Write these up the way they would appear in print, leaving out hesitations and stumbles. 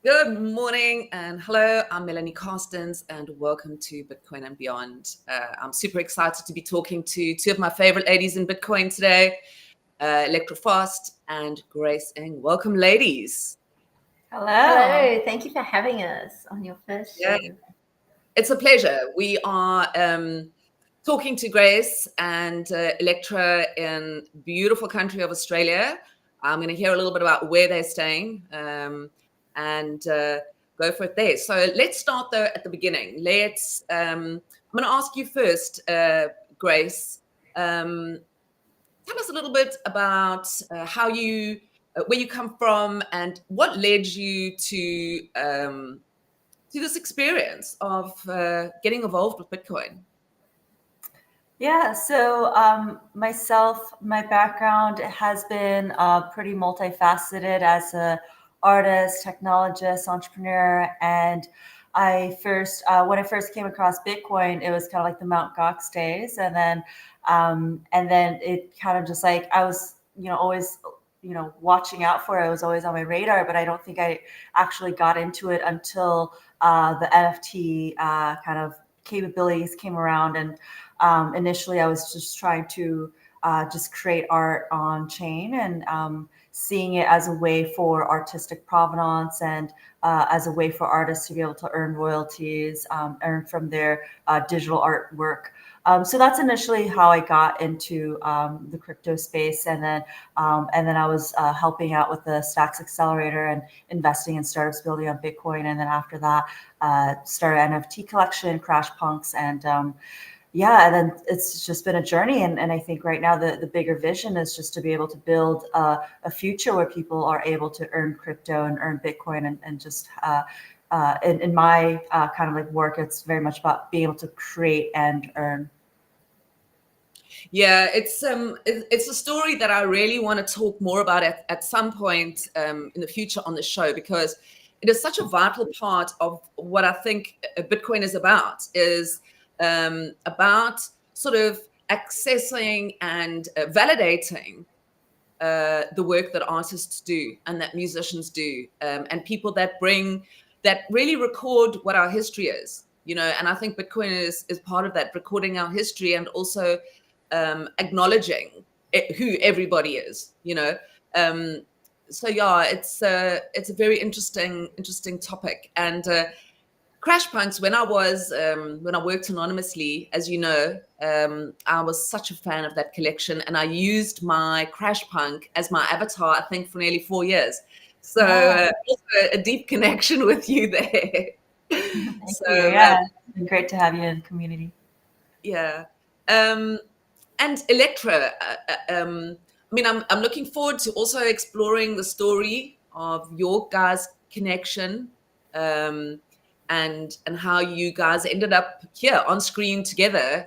Good morning and hello. I'm Melanie Carstens and welcome to Bitcoin and Beyond. I'm super excited to be talking to two of my favorite ladies in Bitcoin today, Electra and Grace. And welcome, ladies. Hello. Hello. Thank you for having us on your first show. It's a pleasure. We are talking to Grace and Electra in beautiful country of Australia. I'm going to hear a little bit about where they're staying. And go for it there. So let's start though at the beginning. I'm going to ask you first, Grace. Tell us a little bit about where you come from, and what led you to this experience of getting involved with Bitcoin. Yeah, so my background has been pretty multifaceted as a artist, technologist, entrepreneur, and when I first came across Bitcoin, it was kind of like the Mt. Gox days, and then it kind of just like I was, always, watching out for it. It was always on my radar, but I don't think I actually got into it until the NFT kind of capabilities came around. And initially I was just trying to just create art on chain, and seeing it as a way for artistic provenance, and as a way for artists to be able to earn royalties, earn from their digital artwork. So that's initially how I got into the crypto space, and then I was helping out with the Stacks Accelerator and investing in startups building on Bitcoin, and then after that, started NFT collection, Crash Punks, and and then it's just been a journey. And I think right now the bigger vision is just to be able to build a future where people are able to earn crypto and earn Bitcoin, and just in my kind of like work, it's very much about being able to create and earn. Yeah, it's a story that I really want to talk more about at some point in the future on the show, because it is such a vital part of what I think Bitcoin is about sort of accessing and validating the work that artists do and that musicians do, and people that really record what our history is, and I think Bitcoin is part of that, recording our history, and also acknowledging who everybody is, so yeah, it's a very interesting topic. And Crash Punks, when I worked anonymously, as you know, I was such a fan of that collection, and I used my Crash Punk as my avatar, I think, for nearly 4 years. So also a deep connection with you there. Thank you. Yeah, it's been great to have you in the community. Yeah. And Electra, I'm looking forward to also exploring the story of your guys' connection, and how you guys ended up here on screen together.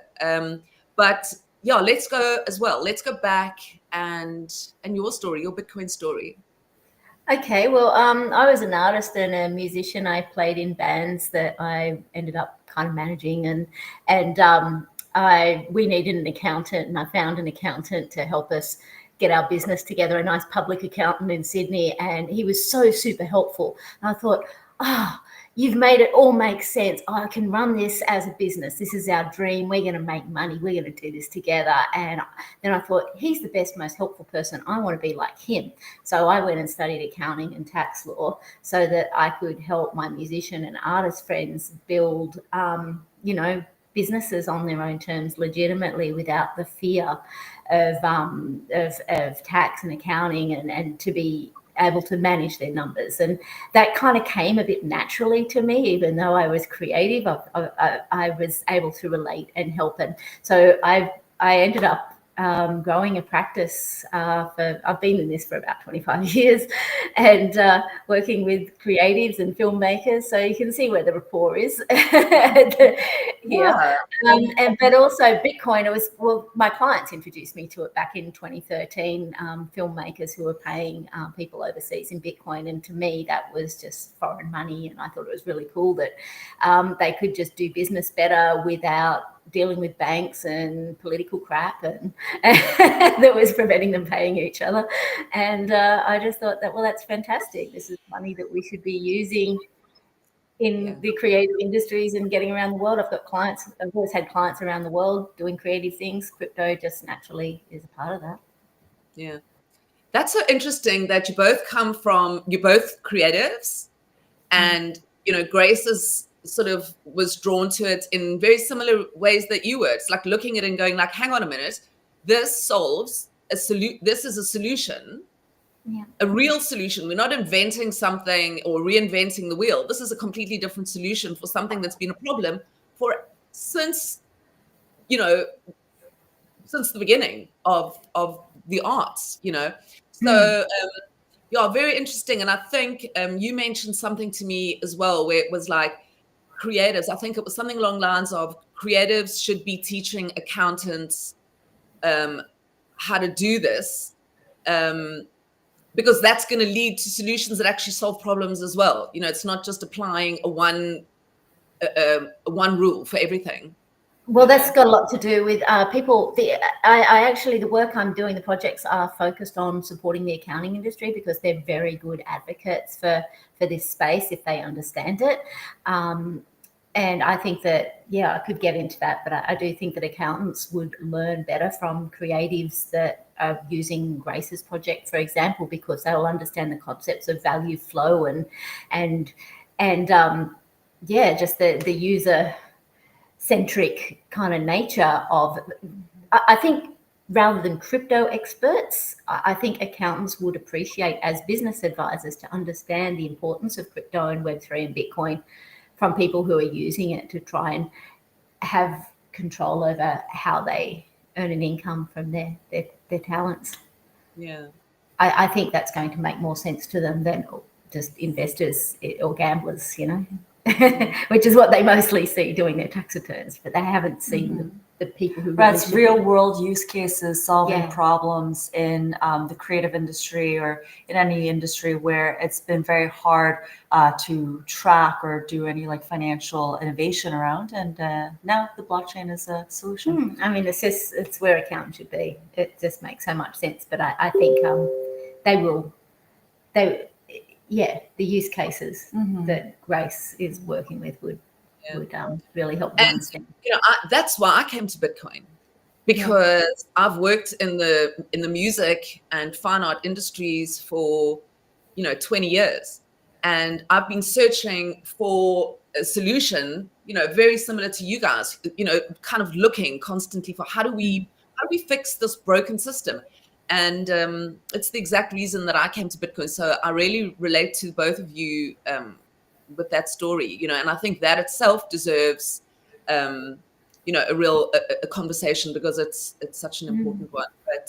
But yeah, let's go as well. Let's go back and your story, your Bitcoin story. Okay, well, I was an artist and a musician. I played in bands that I ended up kind of managing, and we needed an accountant, and I found an accountant to help us get our business together, a nice public accountant in Sydney, and he was so super helpful. And I thought, you've made it all make sense. I can run this as a business. This is our dream. We're going to make money. We're going to do this together. And then I thought, he's the best, most helpful person. I want to be like him. So I went and studied accounting and tax law so that I could help my musician and artist friends build, businesses on their own terms legitimately, without the fear of tax and accounting, and to be able to manage their numbers. And that kind of came a bit naturally to me. Even though I was creative, I was able to relate and help. And so I ended up growing a practice. I've been in this for about 25 years, and working with creatives and filmmakers. So you can see where the rapport is here. Yeah. But also Bitcoin. My clients introduced me to it back in 2013. Filmmakers who were paying people overseas in Bitcoin, and to me that was just foreign money. And I thought it was really cool that they could just do business better without dealing with banks and political crap and that was preventing them paying each other. And I just thought that, well, that's fantastic. This is money that we should be using in the creative industries and getting around the world. I've got clients, I've always had clients around the world doing creative things. Crypto just naturally is a part of that. Yeah. That's so interesting that you're both creatives, and, Grace is sort of was drawn to it in very similar ways that you were. It's like looking at it and going like, hang on a minute, this solves this is a solution. Yeah. A real solution. We're not inventing something or reinventing the wheel. This is a completely different solution for something that's been a problem since the beginning of the arts, So very interesting. And I think you mentioned something to me as well, where it was like creatives. I think it was something along the lines of creatives should be teaching accountants how to do this. Because that's going to lead to solutions that actually solve problems as well. It's not just applying a one rule for everything. Well, that's got a lot to do with people. The work I'm doing, the projects are focused on supporting the accounting industry because they're very good advocates for this space if they understand it. And I think that, I could get into that, but I do think that accountants would learn better from creatives that are using Grace's project, for example, because they will understand the concepts of value flow and just the user-centric kind of nature of, I think, rather than crypto experts, I think accountants would appreciate as business advisors to understand the importance of crypto and Web3 and Bitcoin from people who are using it to try and have control over how they earn an income from their talents. Yeah. I think that's going to make more sense to them than just investors or gamblers, which is what they mostly see doing their tax returns, but they haven't seen the people who it's real world use cases solving problems in the creative industry or in any industry where it's been very hard to track or do any like financial innovation around, and now the blockchain is a solution. I mean, it's where accountants should be. It just makes so much sense, but I think the use cases that Grace is working with would really help them understand. That's why I came to Bitcoin, because I've worked in the music and fine art industries for 20 years, and I've been searching for a solution very similar to you guys, kind of looking constantly for how do we fix this broken system. And it's the exact reason that I came to Bitcoin. So I really relate to both of you with that story, and I think that itself deserves, a real conversation, because it's such an important one. But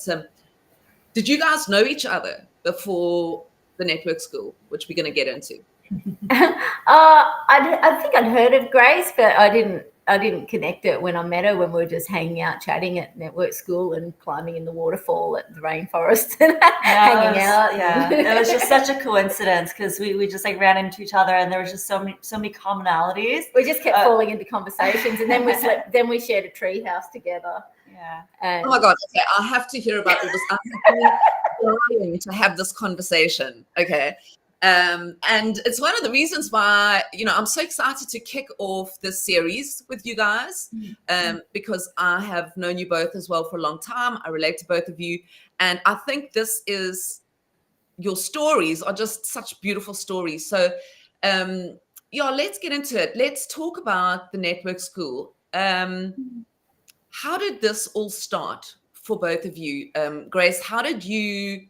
did you guys know each other before the network school, which we're going to get into? I think I'd heard of Grace, but I didn't connect it when I met her, when we were just hanging out, chatting at network school and climbing in the waterfall at the rainforest and hanging out. Yeah, it was just such a coincidence because we just like ran into each other, and there was just so many commonalities. We just kept falling into conversations, and then we slept. Then we shared a tree house together. Yeah. Oh my God! Okay, I have to hear about all this. I'm dying to have this conversation. Okay. And it's one of the reasons why, I'm so excited to kick off this series with you guys, because I have known you both as well for a long time. I relate to both of you. And I think your stories are just such beautiful stories. So, let's get into it. Let's talk about the network school. How did this all start for both of you? Grace, how did you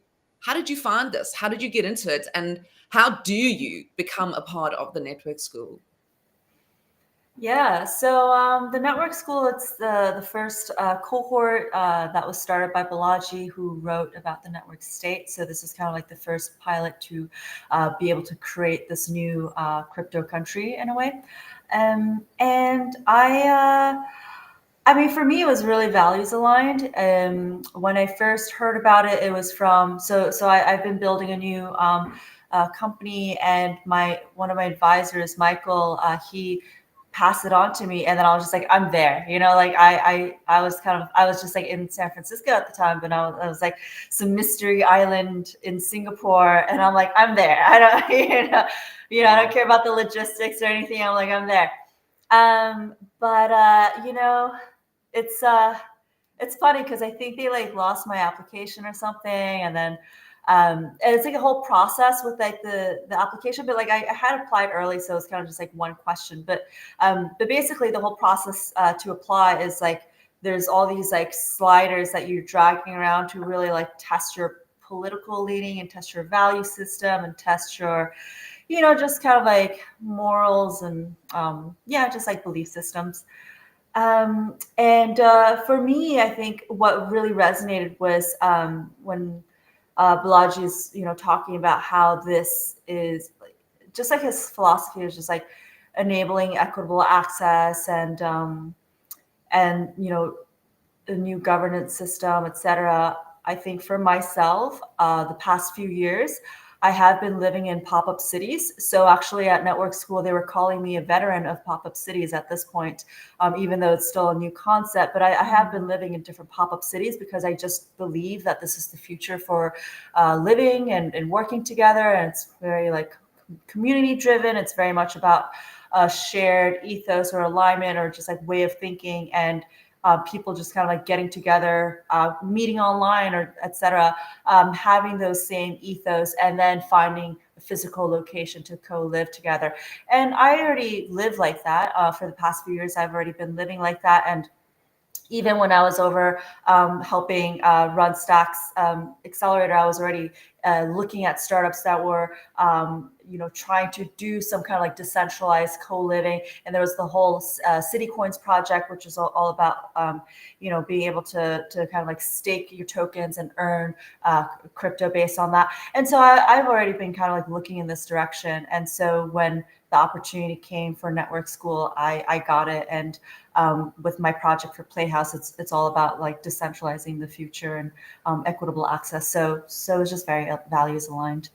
find this? How did you get into it? And how do you become a part of the network school? Yeah, so the network school, it's the first cohort that was started by Balaji, who wrote about the network state. So this is kind of like the first pilot to be able to create this new crypto country in a way. And I mean, for me, it was really values aligned. When I first heard about it, it was from, I've been building a new company, and one of my advisors, Michael, he pass it on to me, and then I was just like, I'm there, like I was just like in San Francisco at the time, but I was like some mystery island in Singapore, and I'm like, I'm there. I don't I don't care about the logistics or anything. I'm like, I'm there. But it's funny because I think they like lost my application or something, and then and it's like a whole process with like the application, but like I had applied early, so it's kind of just like one question. But basically the whole process to apply is like there's all these like sliders that you're dragging around to really like test your political leaning and test your value system and test your just kind of like morals and just like belief systems. And for me, I think what really resonated was when Balaji is, talking about how this is just like his philosophy is just like enabling equitable access and the new governance system, et cetera. I think for myself, the past few years, I have been living in pop-up cities. So actually at Network School, they were calling me a veteran of pop-up cities at this point, even though it's still a new concept. But I have been living in different pop-up cities because I just believe that this is the future for living and working together. And it's very like community driven. It's very much about a shared ethos or alignment or just like way of thinking, and people just kind of like getting together, meeting online or et cetera, having those same ethos and then finding a physical location to co-live together. And I already live like that. For the past few years, I've already been living like that. And even when I was over helping run Stack's accelerator, I was already looking at startups that were, trying to do some kind of like decentralized co-living. And there was the whole City Coins project, which is all about, being able to kind of like stake your tokens and earn crypto based on that. And so I've already been kind of like looking in this direction. And so when the opportunity came for Network School, I got it. And with my project for Playhouse, it's all about like decentralizing the future and equitable access. So it's just very values aligned.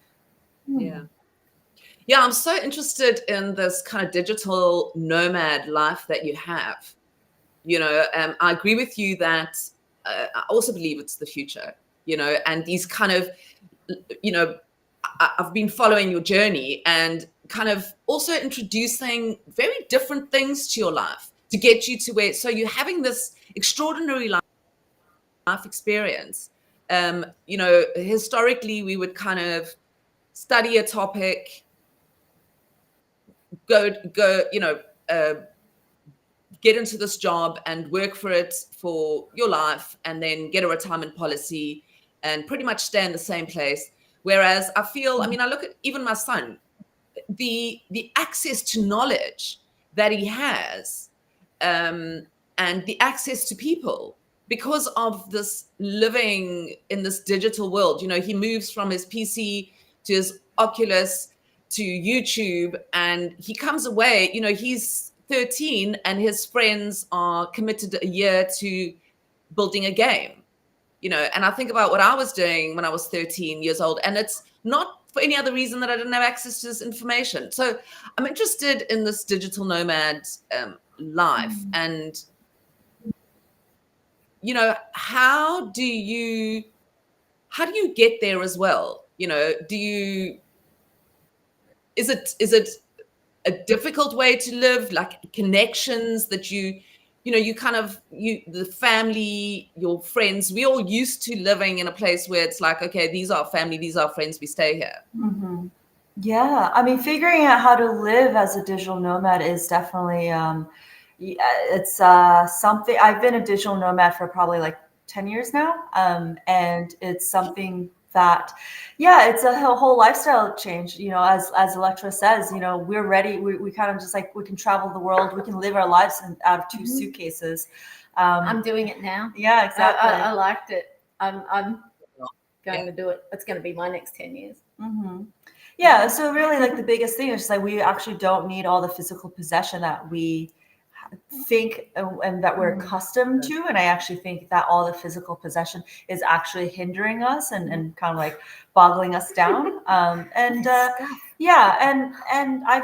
Yeah, I'm so interested in this kind of digital nomad life that you have. I agree with you that I also believe it's the future. And these kind of, I've been following your journey and kind of also introducing very different things to your life to get you to where, so you're having this extraordinary life experience. Historically, we would kind of study a topic, go, get into this job and work for it for your life and then get a retirement policy and pretty much stay in the same place. Whereas I feel, I look at even my son, the access to knowledge that he has, and the access to people because of this living in this digital world. He moves from his PC to his Oculus to YouTube, and he comes away, he's 13 and his friends are committed a year to building a game. And I think about what I was doing when I was 13 years old, and it's not for any other reason that I didn't have access to this information. So I'm interested in this digital nomad life, and how do you get there as well? Is it a difficult way to live, like connections that the family, your friends, we all used to living in a place where it's like, okay, these are family, these are friends, we stay here. Mm-hmm. Yeah, figuring out how to live as a digital nomad is definitely it's something. I've been a digital nomad for probably like 10 years now, and it's something that, it's a whole lifestyle change. As Electra says, we're ready. We kind of just like, we can travel the world. We can live our lives out of 2 suitcases. I'm doing it now. Yeah, exactly. I liked it. I'm going to do it. It's going to be my next 10 years. Mm-hmm. Yeah. So really, like the biggest thing is just like we actually don't need all the physical possession that we think and that we're accustomed to. And I actually think that all the physical possession is actually hindering us and kind of like boggling us down. And I've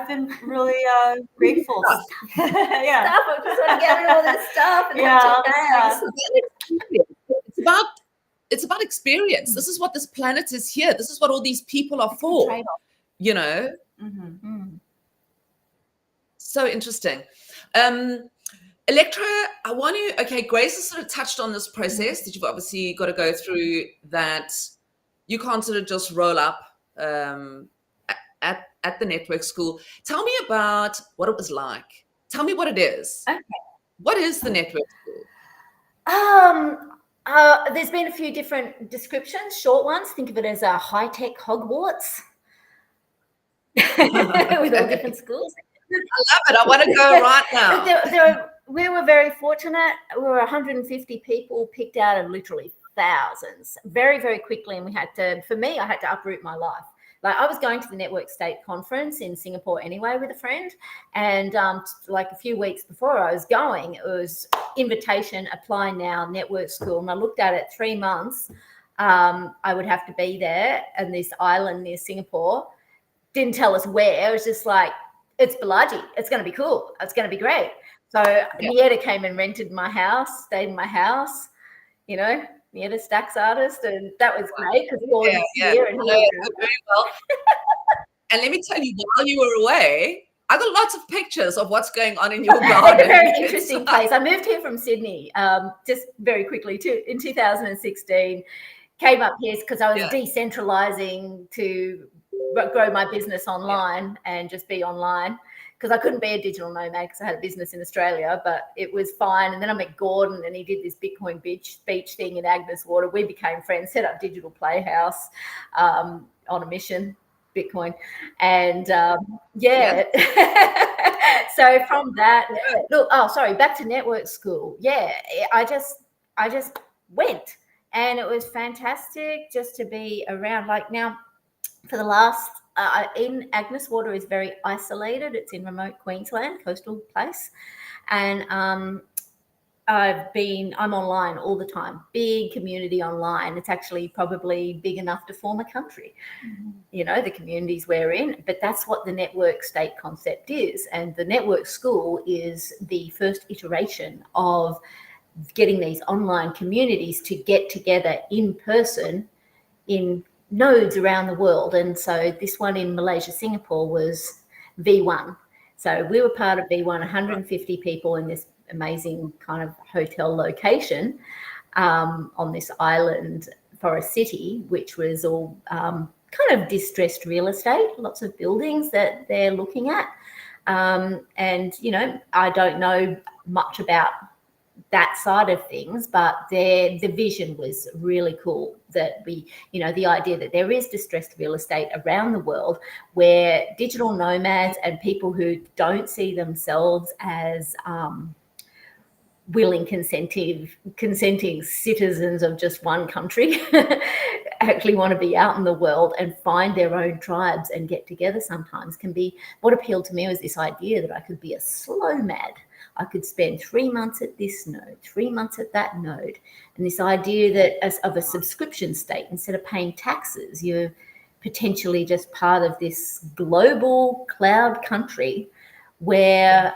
been really grateful. Yeah. Stuff. I just want to get rid of all this stuff and have two bags. It's about experience. This is what this planet is here. This is what all these people are for. You know. So interesting. Electra, I want to, Grace has sort of touched on this process that you've obviously got to go through, that you can't sort of just roll up at the network school. Tell me about what it was like. Tell me what it is. Okay. What is the network school? There's been a few different descriptions, short ones. Think of it as a high-tech Hogwarts with all different schools. I love it. I want to go right now. We were very fortunate. We were 150 people picked out of literally thousands very, very quickly. And I had to uproot my life. Like, I was going to the Network State Conference in Singapore anyway with a friend. And like a few weeks before I was going, it was invitation, apply now, network school. And I looked at it, 3 months. I would have to be there in this island near Singapore. Didn't tell us where. It was just like, it's Balaji. It's going to be cool. It's going to be great. So Nieta came and rented my house, stayed in my house, you know, Nieta Stax artist. And that was great because Gordon's here. And very well. And let me tell you, while you were away, I got lots of pictures of what's going on in your garden. It's a very interesting place. I moved here from Sydney just very quickly in 2016. Came up here because I was decentralizing to grow my business online and just be online, because I couldn't be a digital nomad because I had a business in Australia, but it was fine. And then I met Gordon and he did this Bitcoin beach thing in Agnes Water. We became friends, set up Digital Playhouse on a mission, Bitcoin. And so from that, back to network school. Yeah, I just went, and it was fantastic just to be around. Like, now, for the last, in Agnes Water is very isolated. It's in remote Queensland, coastal place. And I'm online all the time, big community online. It's actually probably big enough to form a country, you know, the communities we're in. But that's what the network state concept is. And the network school is the first iteration of getting these online communities to get together in person in nodes around the world. And so this one in Malaysia, Singapore was V1. So we were part of V1, 150 people in this amazing kind of hotel location on this island for a city, which was all kind of distressed real estate, lots of buildings that they're looking at. And, you know, I don't know much about that side of things, but the vision was really cool, that we, you know, the idea that there is distressed real estate around the world where digital nomads and people who don't see themselves as willing, consenting citizens of just one country actually want to be out in the world and find their own tribes and get together sometimes can be. What appealed to me was this idea that I could be a slow mad. I could spend 3 months at this node, 3 months at that node. And this idea that of a subscription state, instead of paying taxes, you're potentially just part of this global cloud country where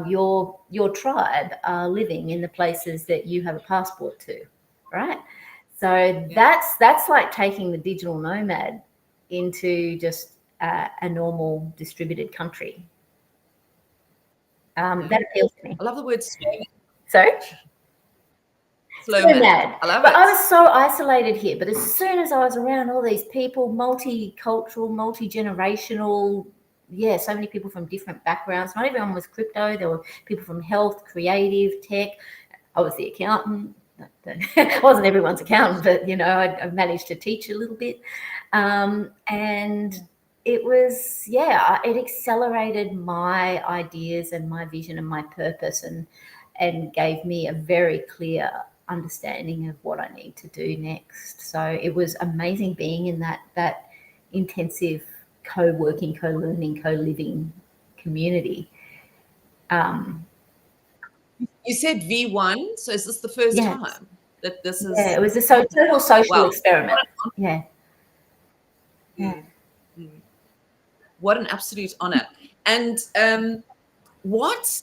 your tribe are living in the places that you have a passport to, right? So that's like taking the digital nomad into just a normal distributed country. That appeals to me. I love the word slow. Sorry? Slow mad. I love it. I was so isolated here, but as soon as I was around all these people, multicultural, multi-generational, so many people from different backgrounds. Not everyone was crypto. There were people from health, creative, tech. I was the accountant. I wasn't everyone's accountant, but, you know, I managed to teach a little bit. And it was, it accelerated my ideas and my vision and my purpose and gave me a very clear understanding of what I need to do next. So it was amazing being in that intensive co-working, co-learning, co-living community. you said V1, so is this the first Yes. time that this is? Yeah, it was a total social Wow. experiment. Yeah. What an absolute honor. And what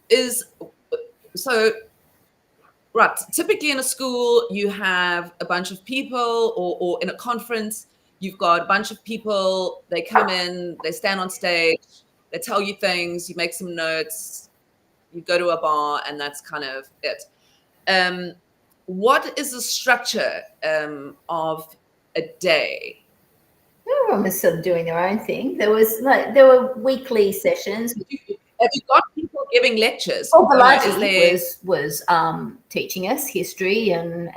is, so, right, typically in a school, you have a bunch of people, or in a conference, you've got a bunch of people, they come in, they stand on stage, they tell you things, you make some notes, you go to a bar, and that's kind of it. What is the structure of a day? Everyone was sort of doing their own thing. There were weekly sessions. Have you got people giving lectures? Oh, Is Balaji there... was teaching us history and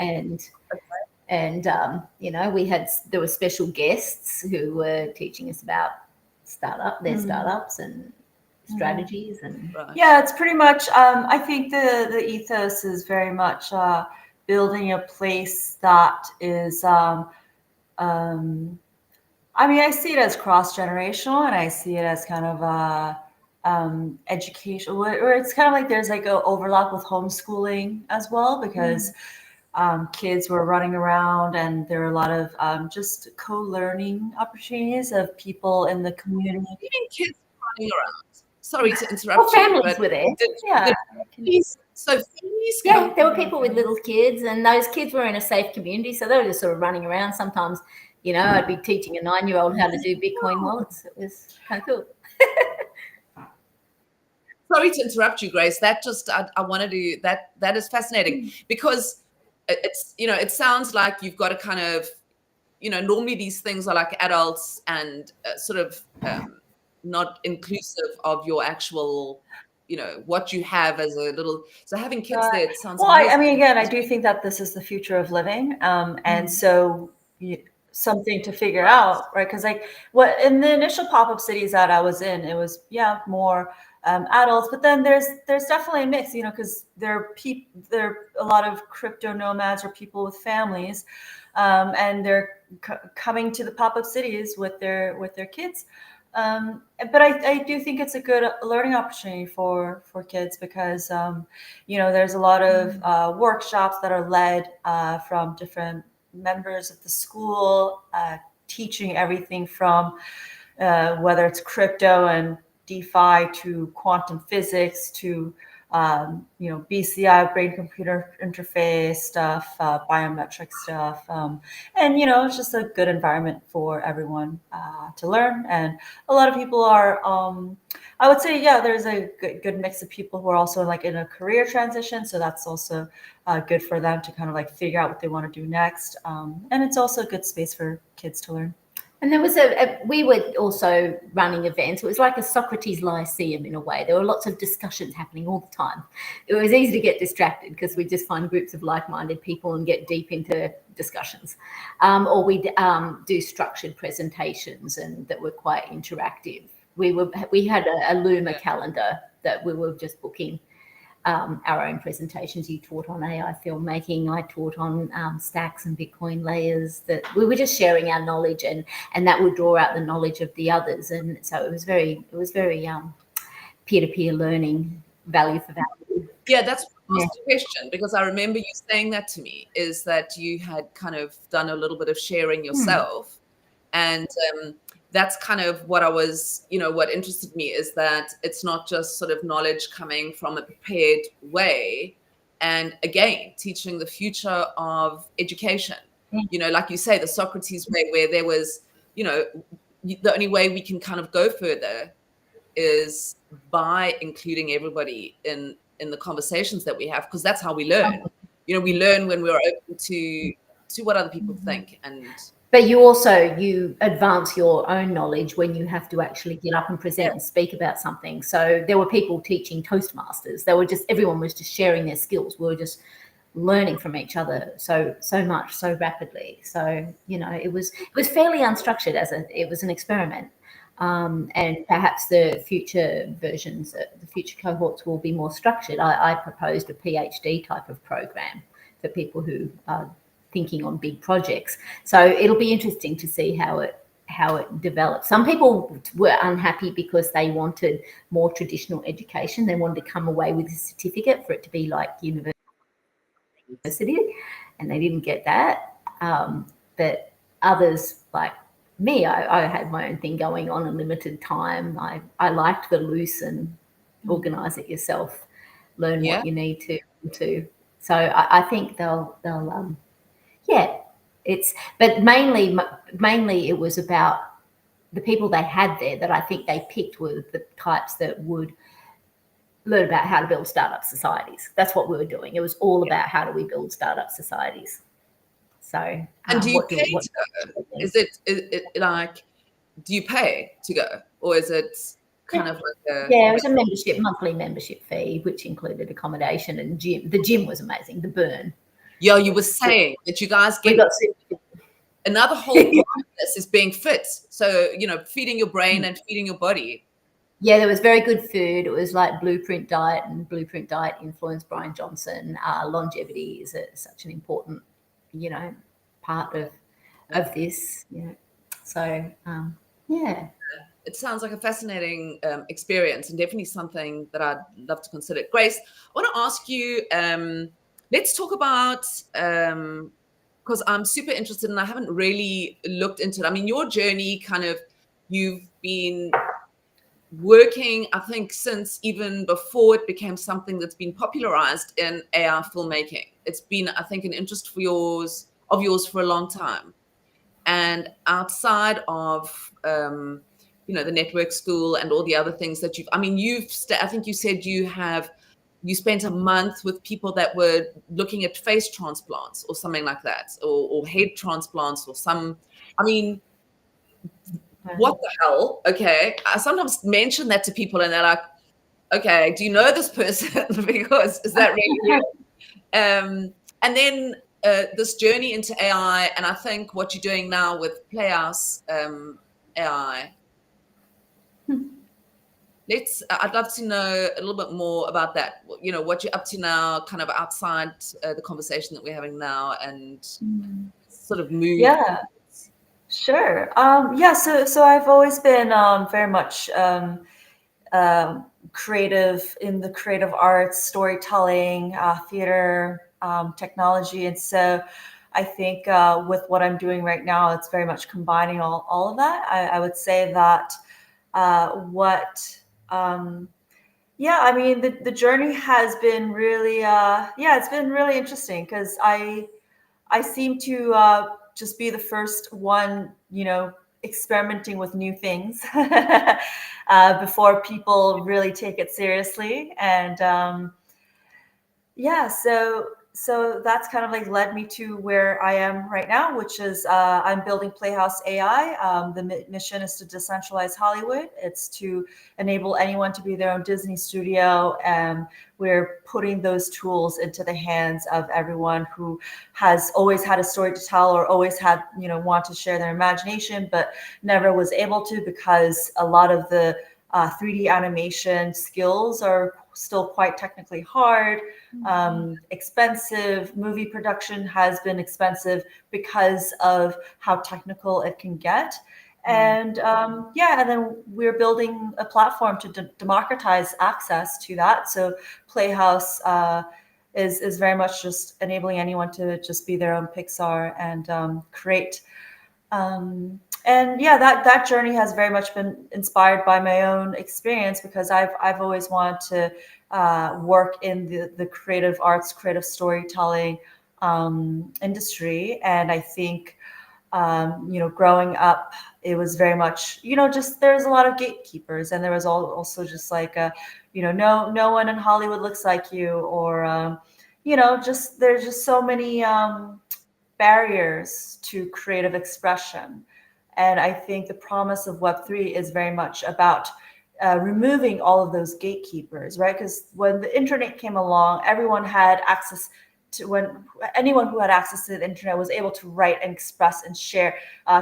there were special guests who were teaching us about startups and strategies and yeah, it's pretty much I think the ethos is very much building a place that is I mean, I see it as cross-generational, and I see it as kind of education, where it's kind of like there's like an overlap with homeschooling as well, because kids were running around, and there are a lot of just co-learning opportunities of people in the community. Even kids running around. Sorry to interrupt well, you, families but were there. families Yeah, there were people with little kids, and those kids were in a safe community, so they were just sort of running around. Sometimes, I'd be teaching a 9-year-old how to do Bitcoin wallets. It was kind of cool. Sorry to interrupt you, Grace. That just I wanted to that is fascinating, because it's it sounds like you've got to kind of normally these things are like adults and sort of not inclusive of your actual what you have as a little, so having kids there, it sounds well, amazing. I mean, again, I do think that this is the future of living, and so something to figure out, right? Because like what in the initial pop-up cities that I was in, it was more adults, but then there's definitely a mix, because there are a lot of crypto nomads or people with families, and they're coming to the pop-up cities with their kids. But I do think it's a good learning opportunity for kids, because there's a lot of workshops that are led from different members of the school, teaching everything from whether it's crypto and DeFi to quantum physics to BCI, brain computer interface stuff, biometric stuff, and it's just a good environment for everyone to learn. And a lot of people are I would say there's a good mix of people who are also like in a career transition, so that's also good for them to kind of like figure out what they want to do next, and it's also a good space for kids to learn. And there was we were also running events. It was like a Socrates Lyceum in a way. There were lots of discussions happening all the time. It was easy to get distracted because we just find groups of like-minded people and get deep into discussions. Or we'd do structured presentations and that were quite interactive. We had a Luma calendar that we were just booking our own presentations. You taught on AI filmmaking. I taught on stacks and Bitcoin layers. That we were just sharing our knowledge, and that would draw out the knowledge of the others. And so it was very peer-to-peer learning, value for value. Yeah, that's the question, because I remember you saying that to me, is that you had kind of done a little bit of sharing yourself, and that's kind of what I was, what interested me is that it's not just sort of knowledge coming from a prepared way. And again, teaching the future of education, like you say, the Socrates way, where there was, the only way we can kind of go further is by including everybody in the conversations that we have, because that's how we learn. We learn when we're open to what other people think. But you advance your own knowledge when you have to actually get up and present and speak about something. So there were people teaching Toastmasters. Everyone was just sharing their skills. We were just learning from each other so much, so rapidly. So, it was fairly unstructured it was an experiment. And perhaps the future versions, the future cohorts will be more structured. I proposed a PhD type of program for people who are thinking on big projects. So it'll be interesting to see how how it developed. Some people were unhappy because they wanted more traditional education. They wanted to come away with a certificate for it to be like university, and they didn't get that. But others, like me, I had my own thing going on in limited time. I liked the loose and organize it yourself, learn what you need to. So I think they'll but mainly it was about the people they had there that I think they picked were the types that would learn about how to build startup societies. That's what we were doing. It was all about how do we build startup societies. So, and do you pay to go? Is it like, do you pay to go, or is it kind of like it was a monthly membership fee, which included accommodation and gym. The gym was amazing. The Burn. Yeah, you were saying that you guys get another whole part of this is being fit. So, feeding your brain and feeding your body. Yeah, there was very good food. It was like Blueprint Diet, and Blueprint Diet influenced Brian Johnson. Longevity is such an important, part of this. So, yeah. It sounds like a fascinating experience, and definitely something that I'd love to consider. Grace, I want to ask you, let's talk about, because I'm super interested and I haven't really looked into it. I mean, your journey you've been working, I think, since even before it became something that's been popularized in AI filmmaking. It's been, I think, an interest of yours for a long time. And outside of, the network school and all the other things that I think you said you spent a month with people that were looking at face transplants or something like that, or head transplants or what the hell? Okay. I sometimes mention that to people and they're like, okay, do you know this person? Because is that really real? And then this journey into AI, and I think what you're doing now with Playhouse AI. I'd love to know a little bit more about that. What you're up to now, kind of outside the conversation that we're having now, and sort of move. Yeah, sure. So I've always been very much creative in the creative arts, storytelling, theater, technology. And so I think with what I'm doing right now, it's very much combining all of that. I would say that the journey has been really, it's been really interesting because I seem to just be the first one, experimenting with new things before people really take it seriously. And so that's kind of like led me to where I am right now, which is I'm building Playhouse AI. The mission is to decentralize Hollywood. It's to enable anyone to be their own Disney studio. And we're putting those tools into the hands of everyone who has always had a story to tell or always had, want to share their imagination, but never was able to because a lot of the 3D animation skills are still quite technically hard, expensive. Movie production has been expensive because of how technical it can get. And and then we're building a platform to democratize access to that. So Playhouse is very much just enabling anyone to just be their own Pixar and create. That journey has very much been inspired by my own experience because I've always wanted to work in the creative arts, creative storytelling industry. And I think, growing up, it was very much, just there's a lot of gatekeepers, and there was also just like, no one in Hollywood looks like you, or, there's just so many barriers to creative expression. And I think the promise of Web3 is very much about removing all of those gatekeepers, right? Because when the internet came along, everyone had access to, when anyone who had access to the internet was able to write and express and share.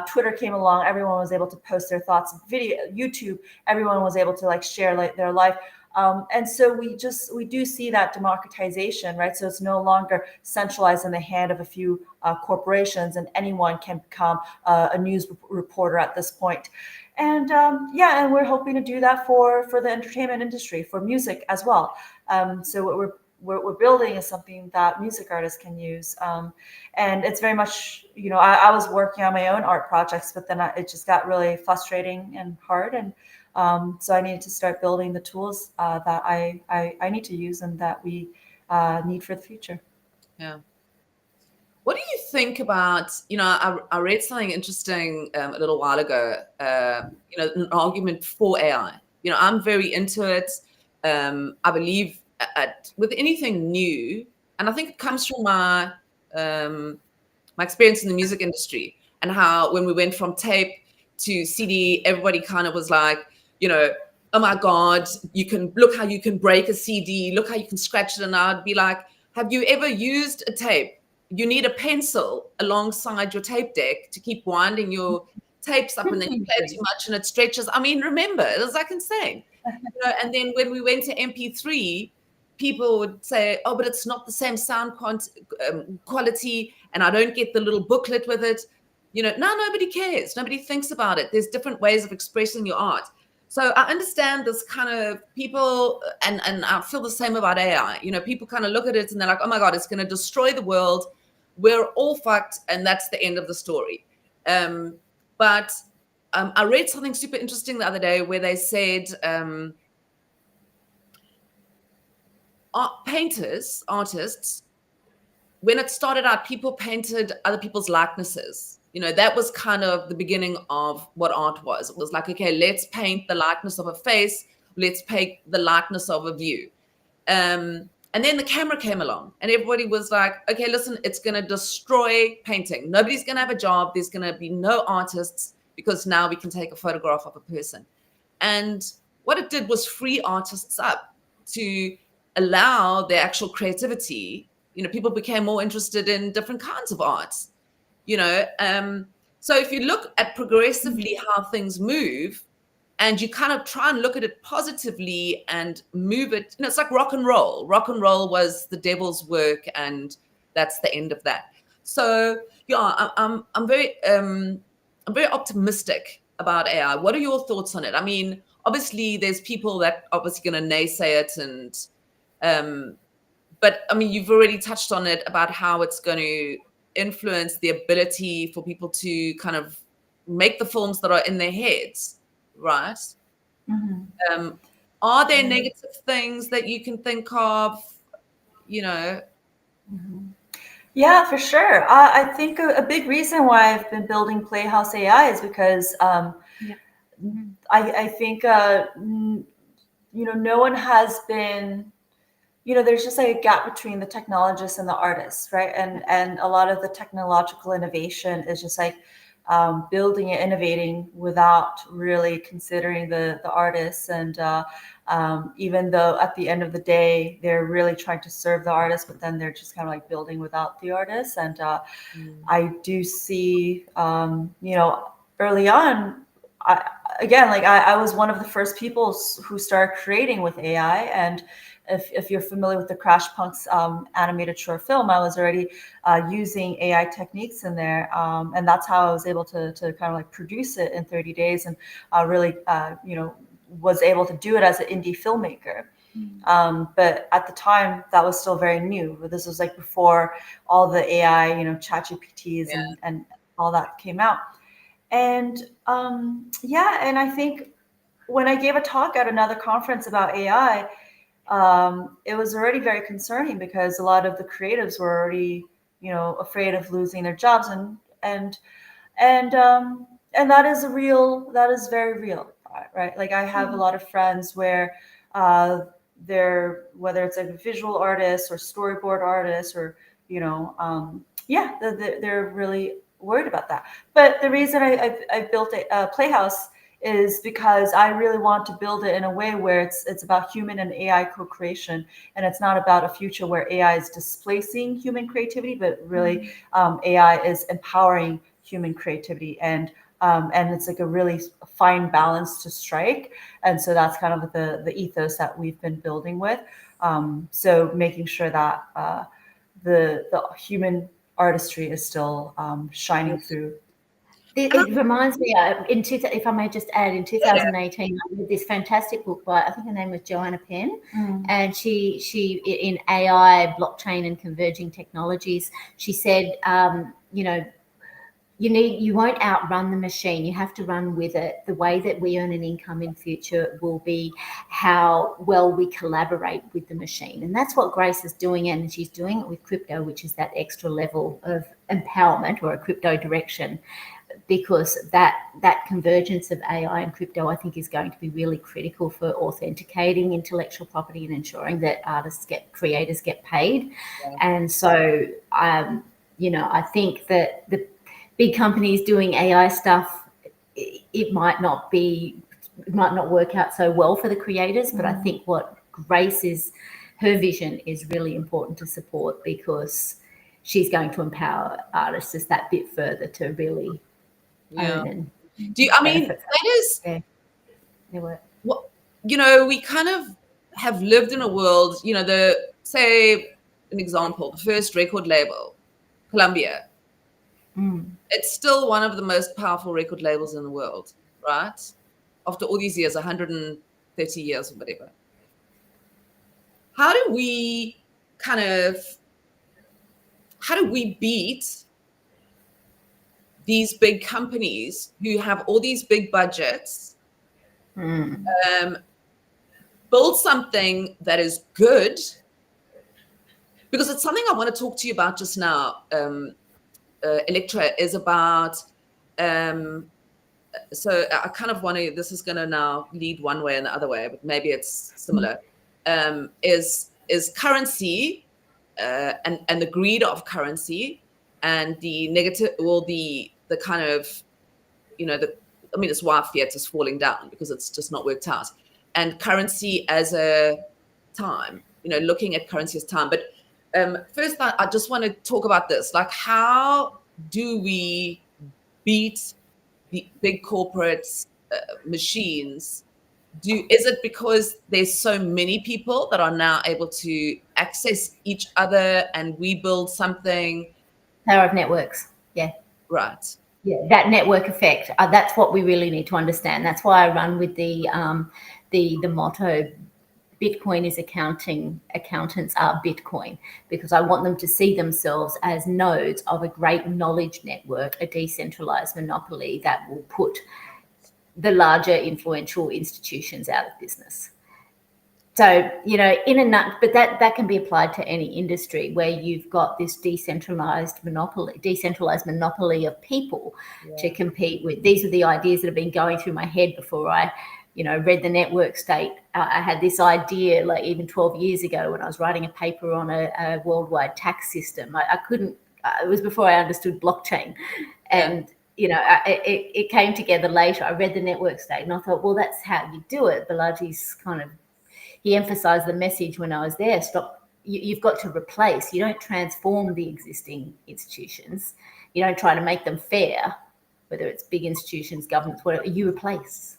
Twitter came along, everyone was able to post their thoughts. Video, YouTube, everyone was able to share their life. And so we do see that democratization, right? So it's no longer centralized in the hand of a few corporations, and anyone can become a news reporter at this point. And and we're hoping to do that for the entertainment industry, for music as well. So what we're building is something that music artists can use. And it's very much, I was working on my own art projects, but then it just got really frustrating and hard. And so I needed to start building the tools that I need to use and that we need for the future. Yeah. What do you think about, I read something interesting a little while ago, an argument for AI. I'm very into it. I believe with anything new, and I think it comes from my experience in the music industry, and how when we went from tape to CD, everybody kind of was like, oh my God, look how you can break a CD, look how you can scratch it. And I'd be like, have you ever used a tape? You need a pencil alongside your tape deck to keep winding your tapes up, and then you play too much and it stretches. I mean, remember, it was like insane. And then when we went to MP3, people would say, oh, but it's not the same sound quality, and I don't get the little booklet with it. Now nobody cares. Nobody thinks about it. There's different ways of expressing your art. So I understand this kind of people, and I feel the same about AI. People kind of look at it and they're like, oh my God, it's going to destroy the world. We're all fucked, and that's the end of the story. But I read something super interesting the other day where they said artists, when it started out, people painted other people's likenesses. That was kind of the beginning of what art was. It was like, okay, let's paint the likeness of a face. Let's paint the likeness of a view. And then the camera came along, and everybody was like, okay, listen, it's going to destroy painting. Nobody's going to have a job. There's going to be no artists, because now we can take a photograph of a person. And what it did was free artists up to allow their actual creativity. People became more interested in different kinds of arts. So if you look at progressively how things move, and you kind of try and look at it positively and move it, it's like rock and roll. Rock and roll was the devil's work, and that's the end of that. So yeah, I'm very optimistic about AI. What are your thoughts on it? I mean, obviously there's people that obviously going to naysay it, and but I mean, you've already touched on it about how it's going to influence the ability for people to kind of make the films that are in their heads. Right. Mm-hmm. Are there negative things that you can think of? Mm-hmm. Yeah, for sure. I think a big reason why I've been building Playhouse AI is because I think no one has been. There's just like a gap between the technologists and the artists, right? And a lot of the technological innovation is just like building and innovating without really considering the artists. And even though at the end of the day, they're really trying to serve the artist, but then they're just kind of like building without the artists. And I do see, early on, I was one of the first people who started creating with AI. And if you're familiar with the Crash Punks animated short film, I was already using AI techniques in there. And that's how I was able to kind of like produce it in 30 days and really, was able to do it as an indie filmmaker. But at the time, that was still very new. This was like before all the AI, ChatGPTs and all that came out. And and I think when I gave a talk at another conference about AI, it was already very concerning because a lot of the creatives were already, afraid of losing their jobs, and that is very real, right? Like I have a lot of friends where they're, whether it's like a visual artist or storyboard artist or they're really worried about that. But the reason I built a Playhouse is because I really want to build it in a way where it's about human and AI co-creation, and it's not about a future where AI is displacing human creativity, but really AI is empowering human creativity and And it's like a really fine balance to strike. And so that's kind of the ethos that we've been building with. So making sure that the human artistry is still shining through. It reminds me, if I may just add, in 2018, I read this fantastic book by, I think her name was Joanna Penn, and she in AI, blockchain, and converging technologies, she said, you won't outrun the machine. You have to run with it. The way that we earn an income in future will be how well we collaborate with the machine. And that's what Grace is doing. And she's doing it with crypto, which is that extra level of empowerment, or a crypto direction, because that convergence of AI and crypto, I think, is going to be really critical for authenticating intellectual property and ensuring that creators get paid. Yeah. And so, I think that the big companies doing AI stuff, it might not work out so well for the creators, but I think what Grace is, her vision is really important to support, because she's going to empower artists just that bit further to really own and that is, we kind of have lived in a world, say an example, the first record label, Columbia. It's still one of the most powerful record labels in the world, right? After all these years, 130 years or whatever. How do we beat these big companies who have all these big budgets, build something that is good? Because it's something I want to talk to you about just now. Electra, is about, so I kind of want to, this is going to now lead one way and the other way, but maybe it's similar, is currency and the greed of currency, and the negative, or the kind of, it's why fiat is falling down, because it's just not worked out. And currency as a time, looking at currency as time. But first, I just want to talk about this. Like, how do we beat the big corporates, machines? Is it because there's so many people that are now able to access each other, and we build something? Power of networks. Yeah. Right. Yeah, that network effect. That's what we really need to understand. That's why I run with the motto, Bitcoin is accounting, accountants are Bitcoin, because I want them to see themselves as nodes of a great knowledge network, a decentralized monopoly that will put the larger influential institutions out of business. So, but that can be applied to any industry where you've got this decentralized monopoly of people to compete with. These are the ideas that have been going through my head before I read the network state. I had this idea, like, even 12 years ago when I was writing a paper on a worldwide tax system. I couldn't, it was before I understood blockchain. And, it came together later. I read the network state and I thought, well, that's how you do it. Balaji's he emphasized the message when I was there. You've got to replace. You don't transform the existing institutions. You don't try to make them fair, whether it's big institutions, governments, whatever. You replace.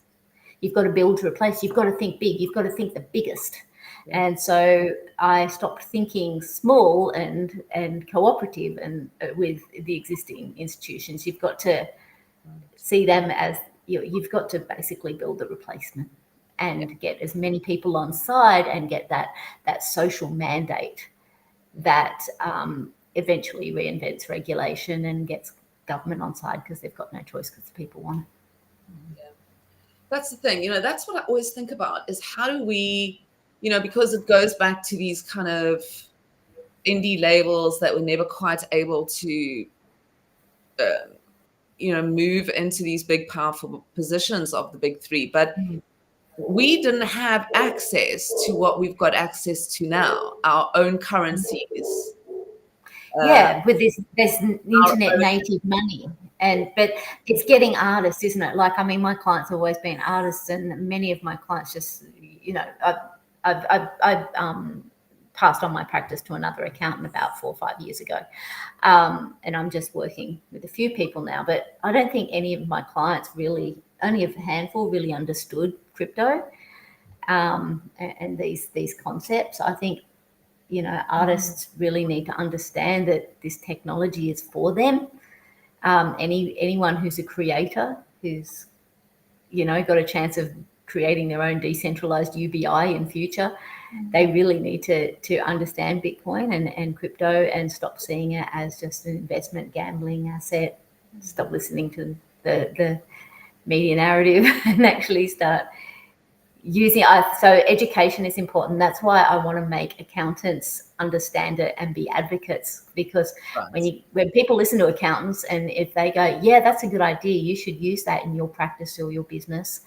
You've got to build to replace. You've got to think big. You've got to think the biggest. Yeah. And so I stopped thinking small and cooperative and with the existing institutions. You've got to see them as, you've got to basically build the replacement and get as many people on side and get that social mandate that eventually reinvents regulation and gets government on side, because they've got no choice, because the people want it. Yeah. That's the thing, that's what I always think about, is how do we, because it goes back to these kind of indie labels that were never quite able to, move into these big, powerful positions of the big three. But we didn't have access to what we've got access to now, our own currencies. With this internet native money. But it's getting artists, isn't it? Like, my clients have always been artists, and many of my clients just, I've passed on my practice to another accountant about 4 or 5 years ago. And I'm just working with a few people now, but I don't think any of my clients really, only a handful really understood crypto and these concepts. I think, artists really need to understand that this technology is for them. Anyone who's a creator, who's, got a chance of creating their own decentralized UBI in future, they really need to understand Bitcoin and crypto and stop seeing it as just an investment gambling asset. Stop listening to the media narrative and actually start using it. So education is important. That's why I want to make accountants understand it and be advocates, because when people listen to accountants and if they go, yeah, that's a good idea, you should use that in your practice or your business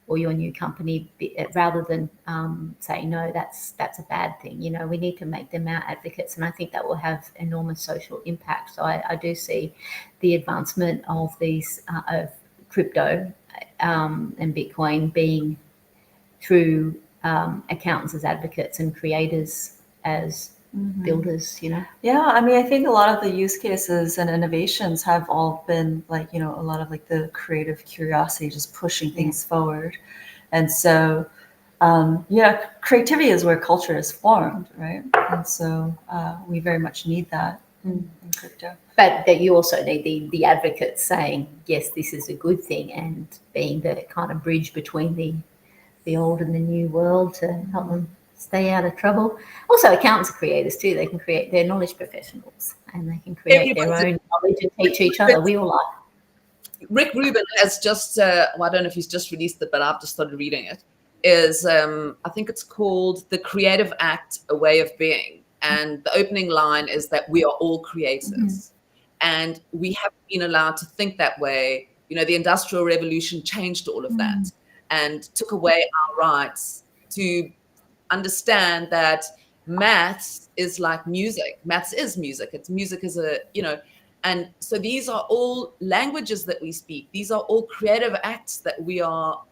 or your new company, rather than say, no, that's a bad thing. We need to make them our advocates, and I think that will have enormous social impact. So I do see the advancement of these of crypto and Bitcoin being through accountants as advocates and creators as builders. Yeah, I mean, I think a lot of the use cases and innovations have all been like, a lot of like the creative curiosity, just pushing things forward. And so, creativity is where culture is formed, right? And so we very much need that in crypto. But that you also need the advocates saying, yes, this is a good thing, and being the kind of bridge between the old and the new world to help them stay out of trouble. Also, accountants are creators too. They can create, they're knowledge professionals, and they can create their own knowledge and teach each other. We all are. Rick Rubin has just, I don't know if he's just released it, but I've just started reading it, is, I think it's called The Creative Act, A Way of Being. And the opening line is that we are all creators. And we haven't been allowed to think that way. The Industrial Revolution changed all of that and took away our rights to understand that maths is like music. Maths is music. Music is and so these are all languages that we speak. These are all creative acts that we are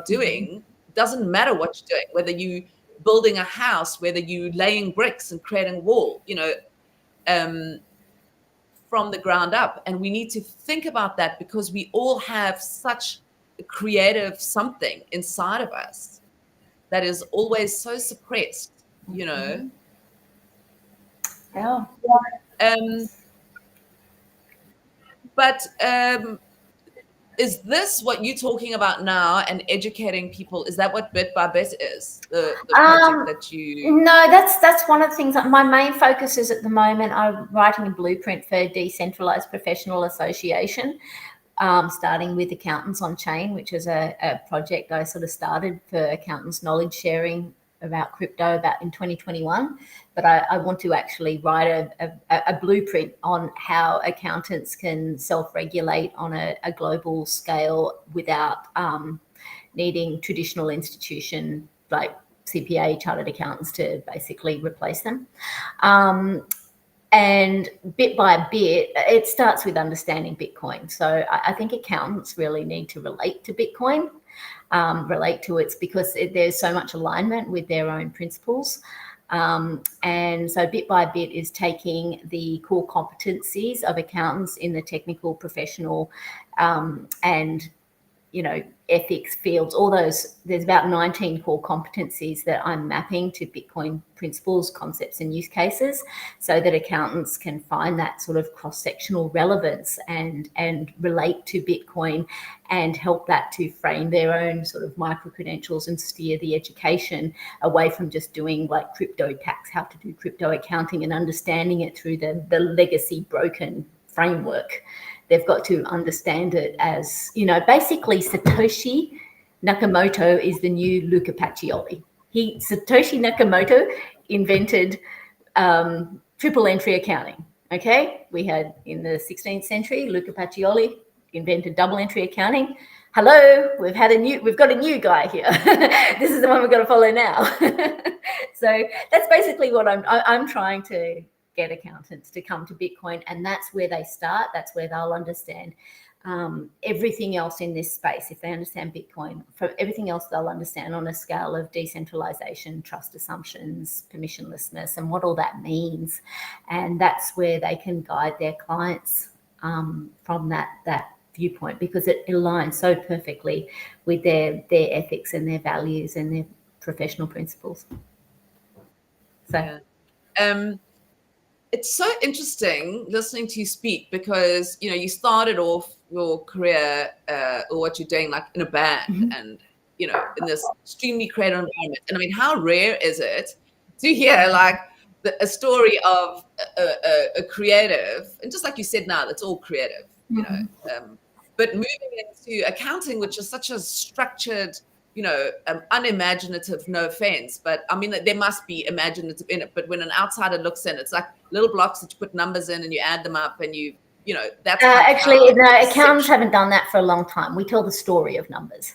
doing. Doesn't matter what you're doing, whether you building a house, whether you laying bricks and creating a wall, from the ground up. And we need to think about that, because we all have such a creative something inside of us that is always so suppressed, Yeah. But is this what you're talking about now, and educating people? Is that what Bit by Bit is? The project that you... No, that's one of the things. My main focus is at the moment, I'm writing a blueprint for Decentralized Professional Association, starting with Accountants on Chain, which is a project I sort of started for accountants knowledge sharing about crypto about in 2021. But I want to actually write a blueprint on how accountants can self-regulate on a global scale without needing traditional institution like CPA, chartered accountants, to basically replace them. And bit by bit, it starts with understanding Bitcoin. So I think accountants really need to relate to Bitcoin, relate to it, because there's so much alignment with their own principles. And so bit by bit is taking the core competencies of accountants in the technical, professional, and ethics fields, all those. There's about 19 core competencies that I'm mapping to Bitcoin principles, concepts, and use cases, so that accountants can find that sort of cross-sectional relevance and relate to Bitcoin, and help that to frame their own sort of micro-credentials and steer the education away from just doing like crypto tax, how to do crypto accounting, and understanding it through the legacy broken framework. They've got to understand it as, basically Satoshi Nakamoto is the new Luca Pacioli. Satoshi Nakamoto invented triple entry accounting. Okay, we had in the 16th century, Luca Pacioli invented double entry accounting. Hello, we've got a new guy here. This is the one we've got to follow now. So that's basically what I'm trying to get accountants to come to Bitcoin, and that's where they start. That's where they'll understand everything else in this space, if they understand Bitcoin, for everything else they'll understand on a scale of decentralization, trust assumptions, permissionlessness, and what all that means. And that's where they can guide their clients from that viewpoint, because it aligns so perfectly with their ethics and their values and their professional principles. So it's so interesting listening to you speak, because you started off your career or what you're doing like in a band, and in this extremely creative environment. And I mean, how rare is it to hear like a story of a creative, and just like you said, now it's all creative, but moving into accounting, which is such a structured, unimaginative, no offense, but I mean, there must be imaginative in it. But when an outsider looks in, it's like little blocks that you put numbers in and you add them up, and that's actually, no, accountants haven't done that for a long time. We tell the story of numbers,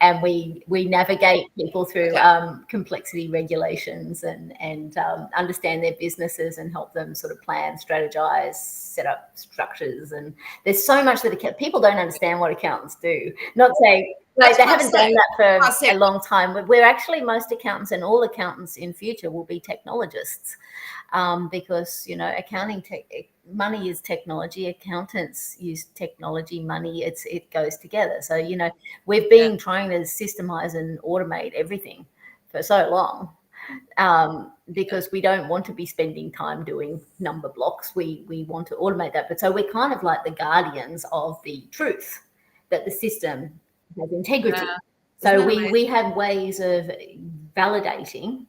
and we navigate people through complexity regulations and understand their businesses and help them sort of plan, strategize, set up structures. And there's so much that people don't understand what accountants do. Not saying they haven't done that for a long time. We're actually, most accountants and all accountants in future will be technologists, because accounting money is technology. Accountants use technology, money. It goes together. So we've been trying to systemize and automate everything for so long, because we don't want to be spending time doing number blocks. We want to automate that. But so we're kind of like the guardians of the truth, that the system has integrity. So we have ways of validating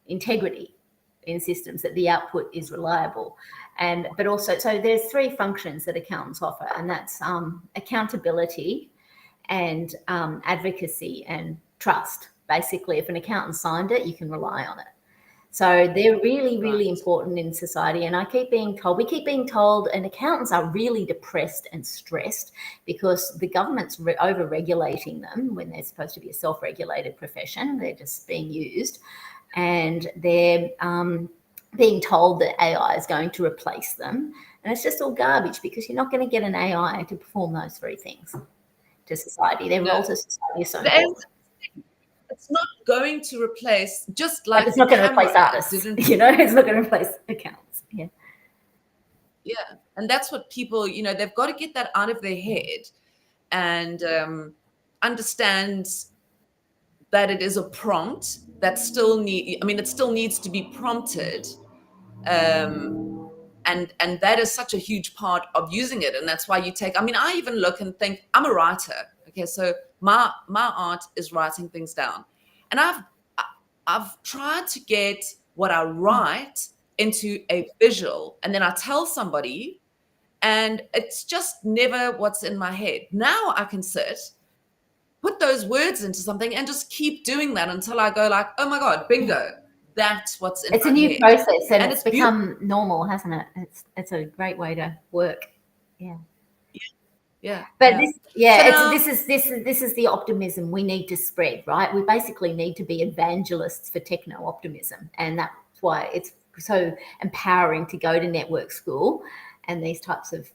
integrity in systems, that the output is reliable. But also, so there's three functions that accountants offer, and that's accountability and advocacy and trust. Basically, if an accountant signed it, you can rely on it. So they're really, really important in society. And we keep being told, and accountants are really depressed and stressed because the government's over-regulating them when they're supposed to be a self-regulated profession. They're just being used. And they're being told that AI is going to replace them. And it's just all garbage, because you're not going to get an AI to perform those three things to society. Their role to society is so important. It's not going to replace, just like it's not going to replace artists. It's not going to replace accounts. Yeah. And that's what people, they've got to get that out of their head and understand that it is a prompt that still it still needs to be prompted. And that is such a huge part of using it. And that's why I even look and think, I'm a writer. Okay, so my art is writing things down. And I've tried to get what I write into a visual, and then I tell somebody, and it's just never what's in my head. Now I can sit, put those words into something, and just keep doing that until I go like, oh my God, bingo. That's what's in my head. It's a new process, and it's become normal, hasn't it? It's a great way to work. Yeah. But this is the optimism we need to spread, right? We basically need to be evangelists for techno optimism, and that's why it's so empowering to go to network school and these types of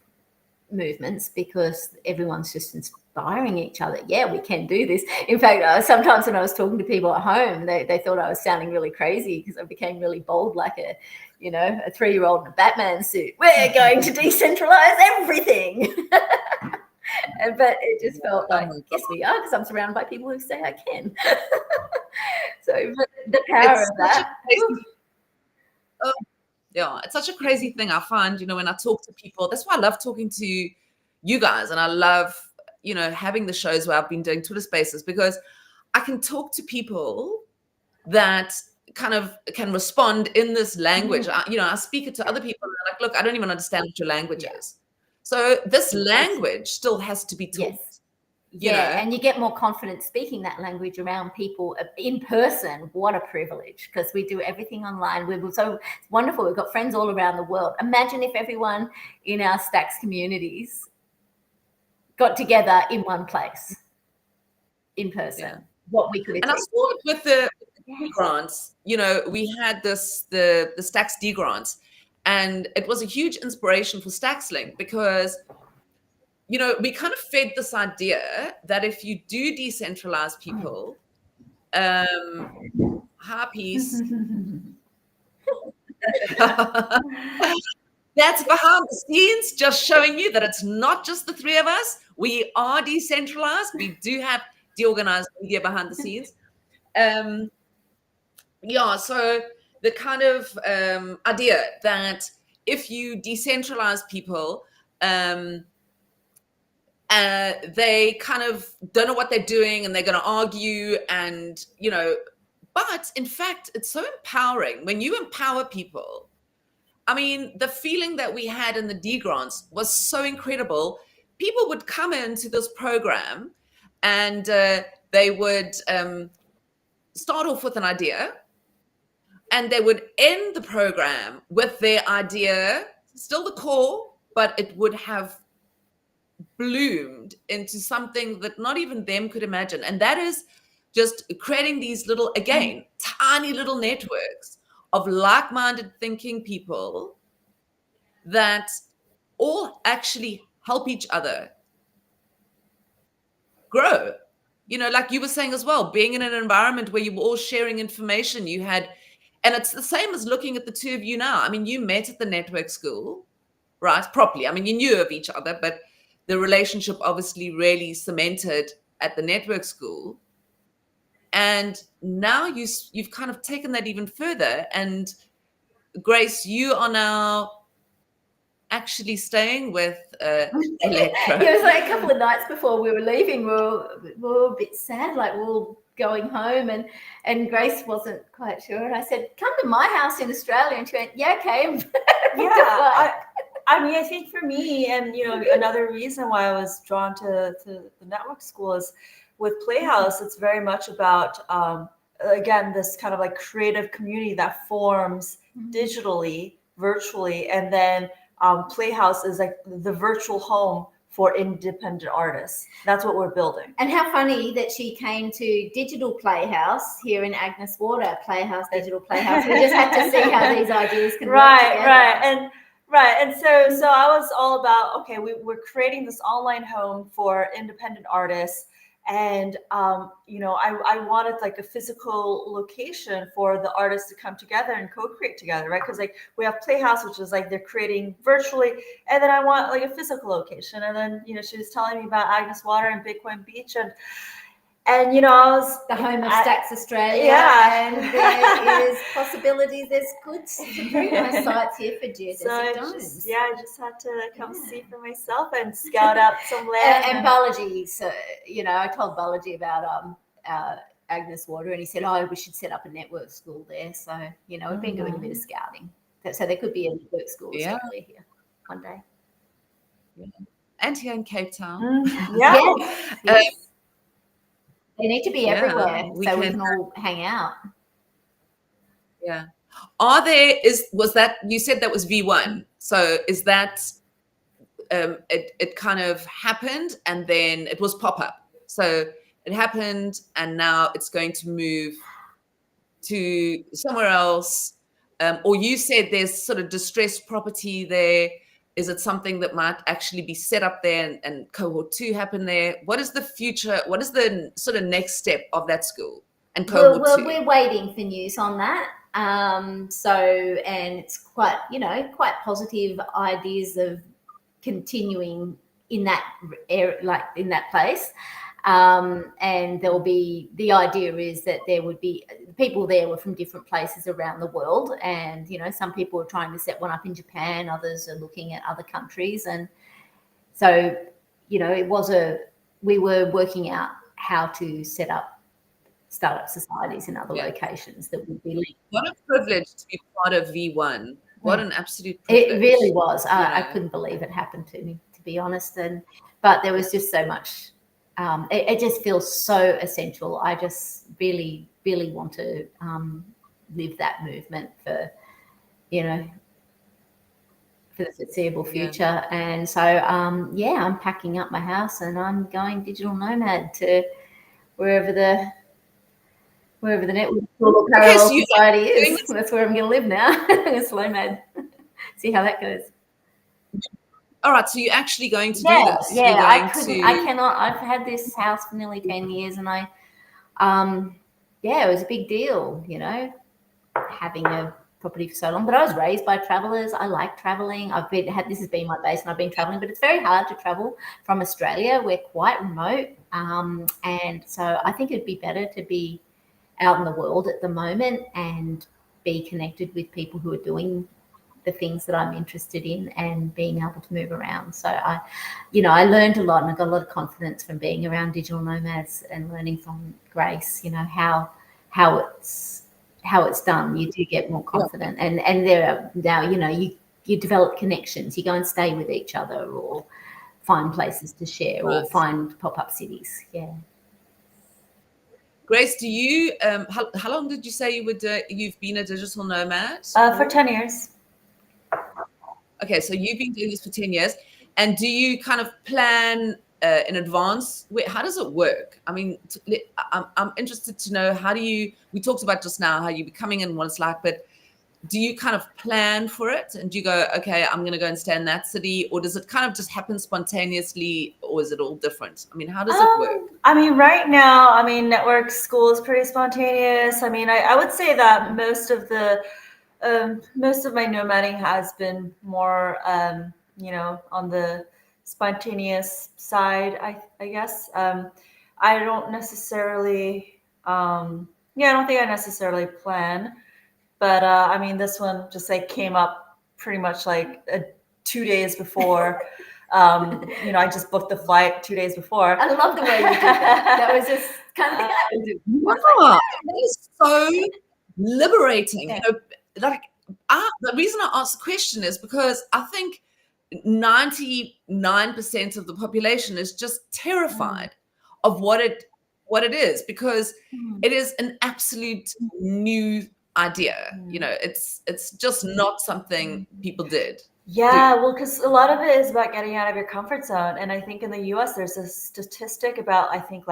movements, because everyone's just inspiring each other. Yeah, we can do this. In fact, sometimes when I was talking to people at home, they thought I was sounding really crazy because I became really bold, like a 3-year-old in a Batman suit. We're going to decentralize everything. But it just felt like, yes, we are, because I'm surrounded by people who say I can. So but the power of that. It's such a crazy thing. I find, when I talk to people, that's why I love talking to you guys. And I love, having the shows where I've been doing Twitter Spaces, because I can talk to people that kind of can respond in this language. I speak it to other people, and they're like, look, I don't even understand what your language is. So this language still has to be taught. Yes. And you get more confidence speaking that language around people in person. What a privilege, because we do everything online. We're so wonderful. We've got friends all around the world. Imagine if everyone in our Stacks communities got together in one place, in person. What we could achieve. And I saw it with the D grants. We had the Stacks D grants. And it was a huge inspiration for StacksLink, because we kind of fed this idea that if you do decentralize people, hi, peace. That's behind the scenes, just showing you that it's not just the three of us. We are decentralized. We do have DeOrganized media behind the scenes. So the kind of idea that if you decentralize people, they kind of don't know what they're doing and they're going to argue and, but in fact, it's so empowering when you empower people. I mean, the feeling that we had in the D grants was so incredible. People would come into this program and they would start off with an idea and they would end the program with their idea, still the core, but it would have bloomed into something that not even them could imagine. And that is just creating these little, again, tiny little networks of like-minded thinking people that all actually help each other grow. Like you were saying as well, being in an environment where you were all sharing information, and it's the same as looking at the two of you now. I mean, you met at the network school, right? Properly. I mean, you knew of each other, but the relationship obviously really cemented at the network school. And now you've kind of taken that even further. And Grace, you are now actually staying with Electra. It was like a couple of nights before we were leaving, we were a bit sad, like we were going home, and Grace wasn't quite sure. And I said, "Come to my house in Australia," and she went, "Yeah, okay." Yeah. I mean, I think for me, and another reason why I was drawn to the network school is with Playhouse, it's very much about again, this kind of like creative community that forms digitally, virtually, and then Playhouse is like the virtual home for independent artists. That's what we're building. And how funny that she came to Digital Playhouse here in Agnes Water, Playhouse, Digital Playhouse. We just had to see how these ideas can work together. And so I was all about, okay, we're creating this online home for independent artists. And, I wanted like a physical location for the artists to come together and co-create together, right? Because like we have Playhouse, which is like they're creating virtually. And then I want like a physical location. And then, she was telling me about Agnes Water and Bitcoin Beach. And I was the home of Stacks Australia. Yeah. And there is possibilities. There's some very nice sites here for geodesic domes. I just had to come see for myself and scout out some land. And Balaji, so, I told Balaji about Agnes Water, and he said, "Oh, we should set up a network school there." So, we've been doing a bit of scouting. So there could be a network school Australia here one day. Yeah. And here in Cape Town. Yes. They need to be everywhere we can all hang out. Yeah. Was that, you said that was V1. So is that, it kind of happened and then it was pop-up. So it happened and now it's going to move to somewhere else. Or you said there's sort of distressed property there. Is it something that might actually be set up there and cohort 2 happen there? What is the future? What is the sort of next step of that school and cohort 2? We're waiting for news on that. And it's quite positive ideas of continuing in that area, like in that place. And there'll be, the idea is that there would be, people there were from different places around the world, and some people are trying to set one up in Japan, others are looking at other countries, and so we were working out how to set up startup societies in other locations that would be linked. What a privilege to be part of V1. What an absolute privilege. It really was. I couldn't believe it happened to me, to be honest, but there was just so much. It just feels so essential. I just really, really want to live that movement for the foreseeable future. And so, I'm packing up my house and I'm going digital nomad to wherever the network parallel society is. That's where I'm going to live now. It's nomad. See how that goes. All right, so you're actually going to do Yeah, this. yeah. You're I going couldn't. to. I cannot. I've had this house for nearly 10 years, and yeah, it was a big deal, having a property for so long. But I was raised by travelers. I like traveling. This has been my base, and I've been traveling. But it's very hard to travel from Australia. We're quite remote, and so I think it'd be better to be out in the world at the moment and be connected with people who are doing the things that I'm interested in and being able to move around. So I learned a lot, and I got a lot of confidence from being around digital nomads and learning from Grace, how it's done. You do get more confident, and there are now, you develop connections. You go and stay with each other, or find places to share, or Right. find pop-up cities. Yeah. Grace, do you? How long did you say you've been a digital nomad? For 10 years. Okay, so you've been doing this for 10 years. And do you kind of plan in advance? How does it work? I mean, I'm interested to know, we talked about just now how you be coming in, what it's like, but do you kind of plan for it? And do you go, okay, I'm going to go and stay in that city? Or does it kind of just happen spontaneously? Or is it all different? I mean, how does it work? I mean, right now, network school is pretty spontaneous. I mean, I would say that most of my nomading has been more, on the spontaneous side, I guess. I don't necessarily, I don't think I necessarily plan, but this one just like came up pretty much like 2 days before. I just booked the flight 2 days before. I love the way you did that. That was just kind of Wow, that is so liberating. Yeah. The reason I asked the question is because I think 99% of the population is just terrified of what it is, because it is an absolute new idea. It's just not something people did. Yeah, well, because a lot of it is about getting out of your comfort zone. And I think in the US, there's a statistic about, I think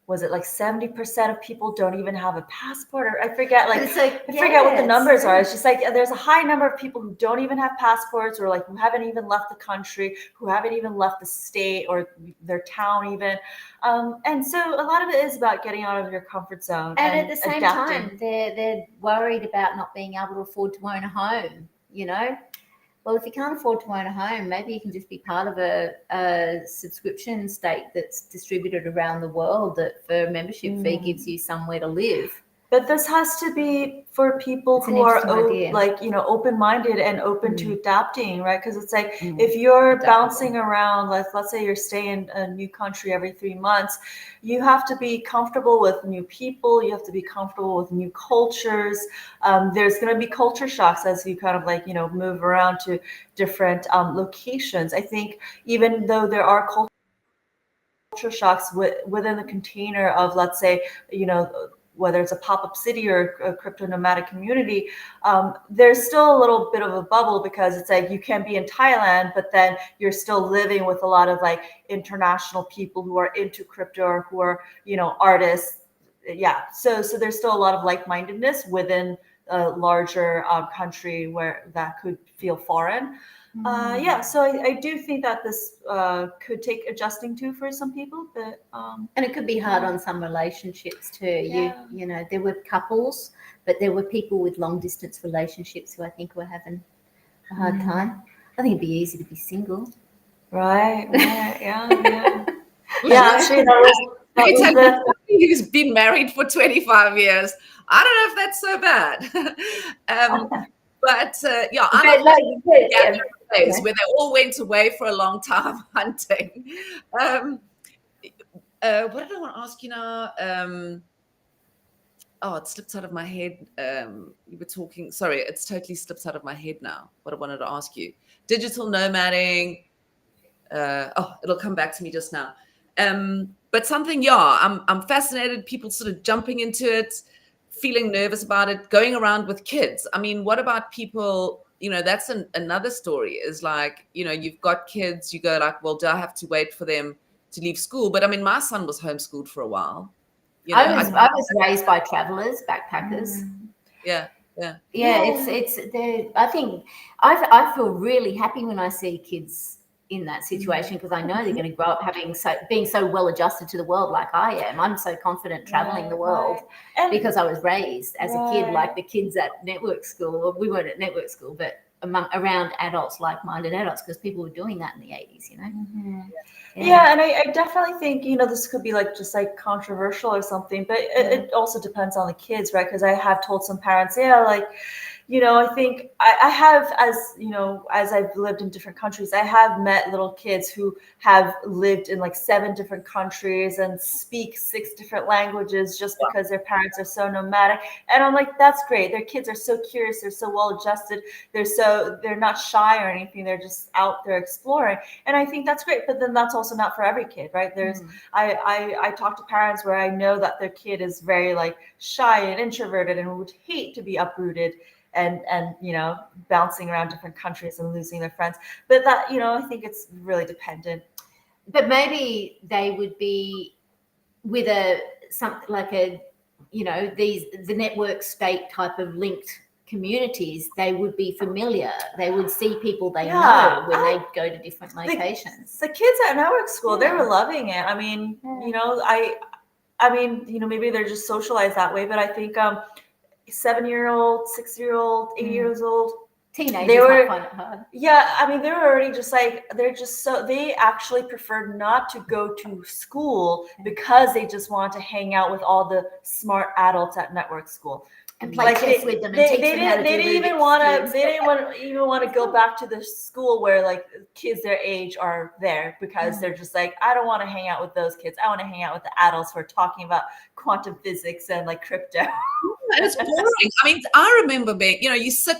was it like 70% of people don't even have a passport, or I forget, I forget what the numbers are. It's just like there's a high number of people who don't even have passports, or like who haven't even left the country, who haven't even left the state or their town even. And so a lot of it is about getting out of your comfort zone. And at the same adapting. time, they're worried about not being able to afford to own a home, Well, if you can't afford to own a home, maybe you can just be part of a subscription state that's distributed around the world that for a membership fee gives you somewhere to live. But this has to be for people who are open-minded and open to adapting, right? Because it's like if you're bouncing around, let's say you're staying in a new country every 3 months, you have to be comfortable with new people. You have to be comfortable with new cultures. There's going to be culture shocks as you kind of move around to different locations. I think even though there are culture shocks within the container of, let's say, whether it's a pop-up city or a crypto nomadic community, there's still a little bit of a bubble, because it's like you can be in Thailand, but then you're still living with a lot of international people who are into crypto, or who are, artists. Yeah. So there's still a lot of like-mindedness within a larger country where that could feel foreign. So I do think that this could take adjusting to for some people, but and it could be hard on some relationships too. Yeah. There were couples, but there were people with long distance relationships who I think were having a hard time. I think it'd be easy to be single. Right. Yeah. Actually, Let me tell you, somebody who's been married for 25 years, I don't know if that's so bad. Days where they all went away for a long time hunting. What did I want to ask you now? It slipped out of my head. You were talking. Sorry, it's totally slipped out of my head now. What I wanted to ask you: digital nomading. It'll come back to me just now. But something, I'm fascinated. People sort of jumping into it, feeling nervous about it, going around with kids. I mean, what about people? That's another story, is like, you've got kids, you go like, well, do I have to wait for them to leave school? But I mean, my son was homeschooled for a while. I was raised by travelers, backpackers. Yeah. It's I think I feel really happy when I see kids in that situation, because I know they're going to grow up being so well adjusted to the world like I am. I'm so confident traveling the world because I was raised as a kid like the kids at network school. Well, we weren't at network school, but around adults, like-minded adults, because people were doing that in the 80s, you know. Yeah, and I definitely think, this could be just controversial or something, but it also depends on the kids, right? Because I have told some parents, I think I have, as I've lived in different countries, I have met little kids who have lived in 7 different countries and speak 6 different languages just because their parents are so nomadic. And I'm like, that's great. Their kids are so curious. They're so well adjusted. They're not shy or anything. They're just out there exploring. And I think that's great. But then that's also not for every kid, right? I talk to parents where I know that their kid is very shy and introverted and would hate to be uprooted and bouncing around different countries and losing their friends. But that, I think it's really dependent. But maybe they would be with something like the network state type of linked communities. They would be familiar. They would see people they know when they go to different locations. The kids at network school, they were loving it. I mean, maybe they're just socialized that way, but I think 7-year-old, 6-year-old, 8 years old, teenagers they were, might find it hard. Yeah, I mean, they were already they actually preferred not to go to school because they just want to hang out with all the smart adults at network school. And play chess with them and teach them how to do They didn't even want to go back to the school where kids their age are there, because they're just I don't want to hang out with those kids. I want to hang out with the adults who are talking about quantum physics and crypto. And it's boring. I mean, I remember being,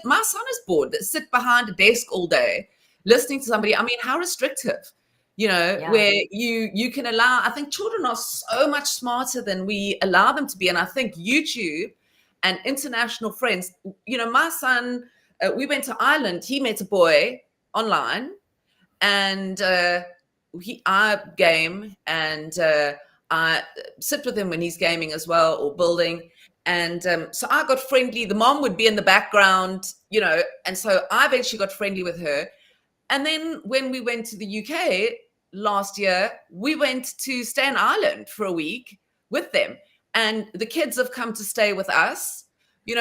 my son is bored, sit behind a desk all day listening to somebody. I mean, how restrictive, where you can allow, I think children are so much smarter than we allow them to be. And I think YouTube and international friends, my son, we went to Ireland. He met a boy online, and I game, and I sit with him when he's gaming as well, or building. And so I got friendly. The mom would be in the background, and so I eventually got friendly with her. And then when we went to the UK last year, we went to stay in Ireland for a week with them. And the kids have come to stay with us,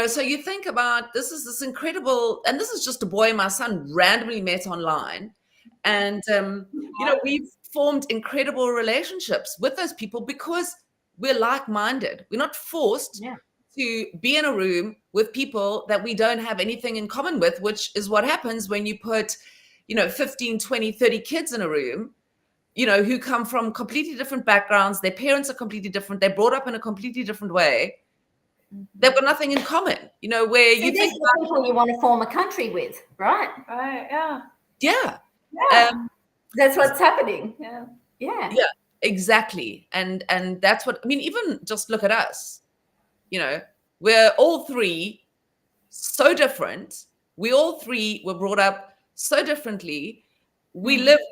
so you think about this incredible, and this is just a boy my son randomly met online. And, we've formed incredible relationships with those people because we're like-minded. We're not forced to be in a room with people that we don't have anything in common with, which is what happens when you put, 15, 20, 30 kids in a room, who come from completely different backgrounds. Their parents are completely different. They're brought up in a completely different way. They've got nothing in common, where you think about people you want to form a country with, right? Right. Yeah. Yeah. That's what's happening. Yeah. Exactly. And that's what, I mean, even just look at us, we're all 3 so different. We all 3 were brought up so differently. We lived,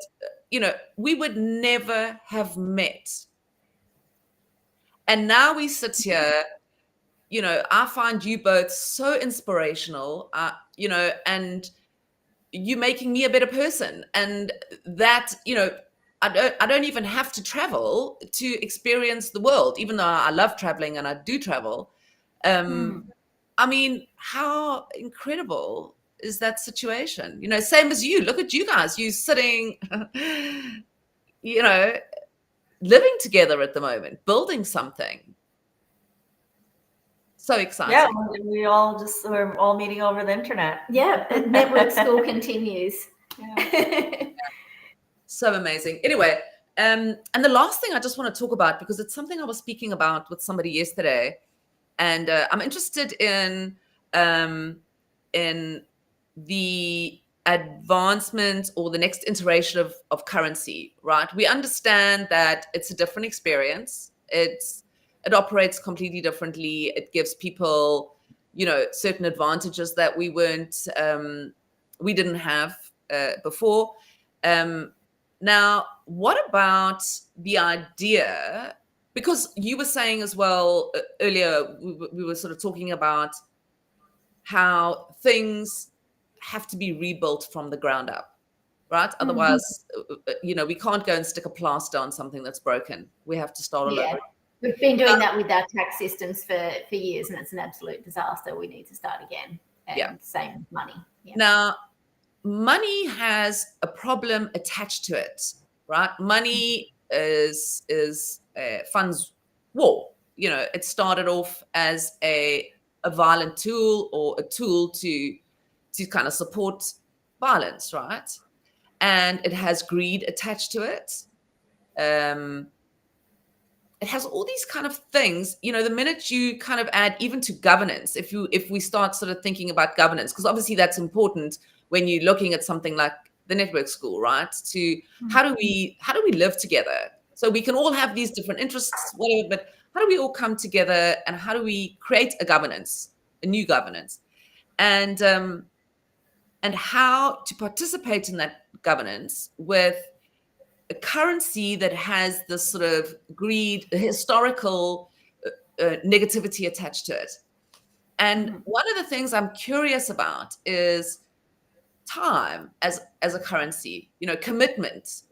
we would never have met. And now we sit here, I find you both so inspirational, and you making me a better person. And that, I don't even have to travel to experience the world, even though I love traveling and I do travel. I mean, how incredible is that situation? Same as you. Look at you guys. You sitting, living together at the moment, building something. So exciting. Yeah, we're all meeting over the internet. Yeah, network school continues. Yeah. So amazing. Anyway, and the last thing I just want to talk about, because it's something I was speaking about with somebody yesterday, and I'm interested in the advancement or the next iteration of currency, right? We understand that it's a different experience. It operates completely differently. It gives people, certain advantages that we didn't have before. Now, what about the idea? Because you were saying as well earlier, we were sort of talking about how things have to be rebuilt from the ground up, right? Otherwise, we can't go and stick a plaster on something that's broken. We have to start all over. We've been doing that with our tax systems for years, and it's an absolute disaster. We need to start again. And same with money. Yeah. Now, money has a problem attached to it, right? Money is funds war. It started off as a violent tool, or a tool to kind of support violence, right? And it has greed attached to it. It has all these kind of things. The minute you kind of add even to governance, if we start sort of thinking about governance, because obviously that's important when you're looking at something like the network school, right? To how do we live together? So we can all have these different interests, whatever, but how do we all come together, and how do we create a new governance, and how to participate in that governance with a currency that has this sort of greed, historical negativity attached to it. And one of the things I'm curious about is time as a currency, commitment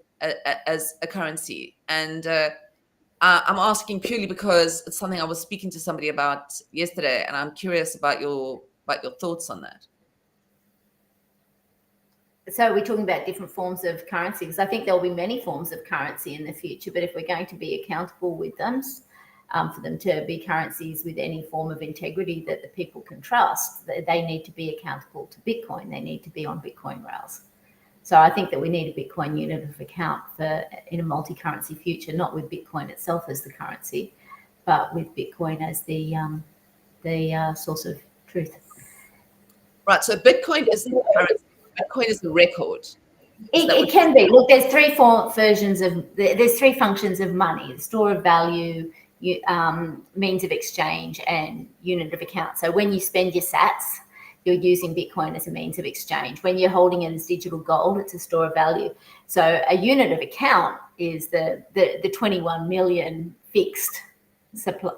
as a currency. And I'm asking purely because it's something I was speaking to somebody about yesterday, and I'm curious about your thoughts on that. So we're talking about different forms of currency, because I think there'll be many forms of currency in the future, but if we're going to be accountable with them, for them to be currencies with any form of integrity that the people can trust, they need to be accountable to Bitcoin. They need to be on Bitcoin rails. So I think that we need a Bitcoin unit of account in a multi-currency future, not with Bitcoin itself as the currency, but with Bitcoin as the source of truth. Right. So Bitcoin isn't the currency. Bitcoin is the record. It can be. Look, there's three functions of money: store of value, means of exchange, and unit of account. So when you spend your sats, you're using Bitcoin as a means of exchange. When you're holding it as digital gold, it's a store of value. So a unit of account is the 21 million fixed supply,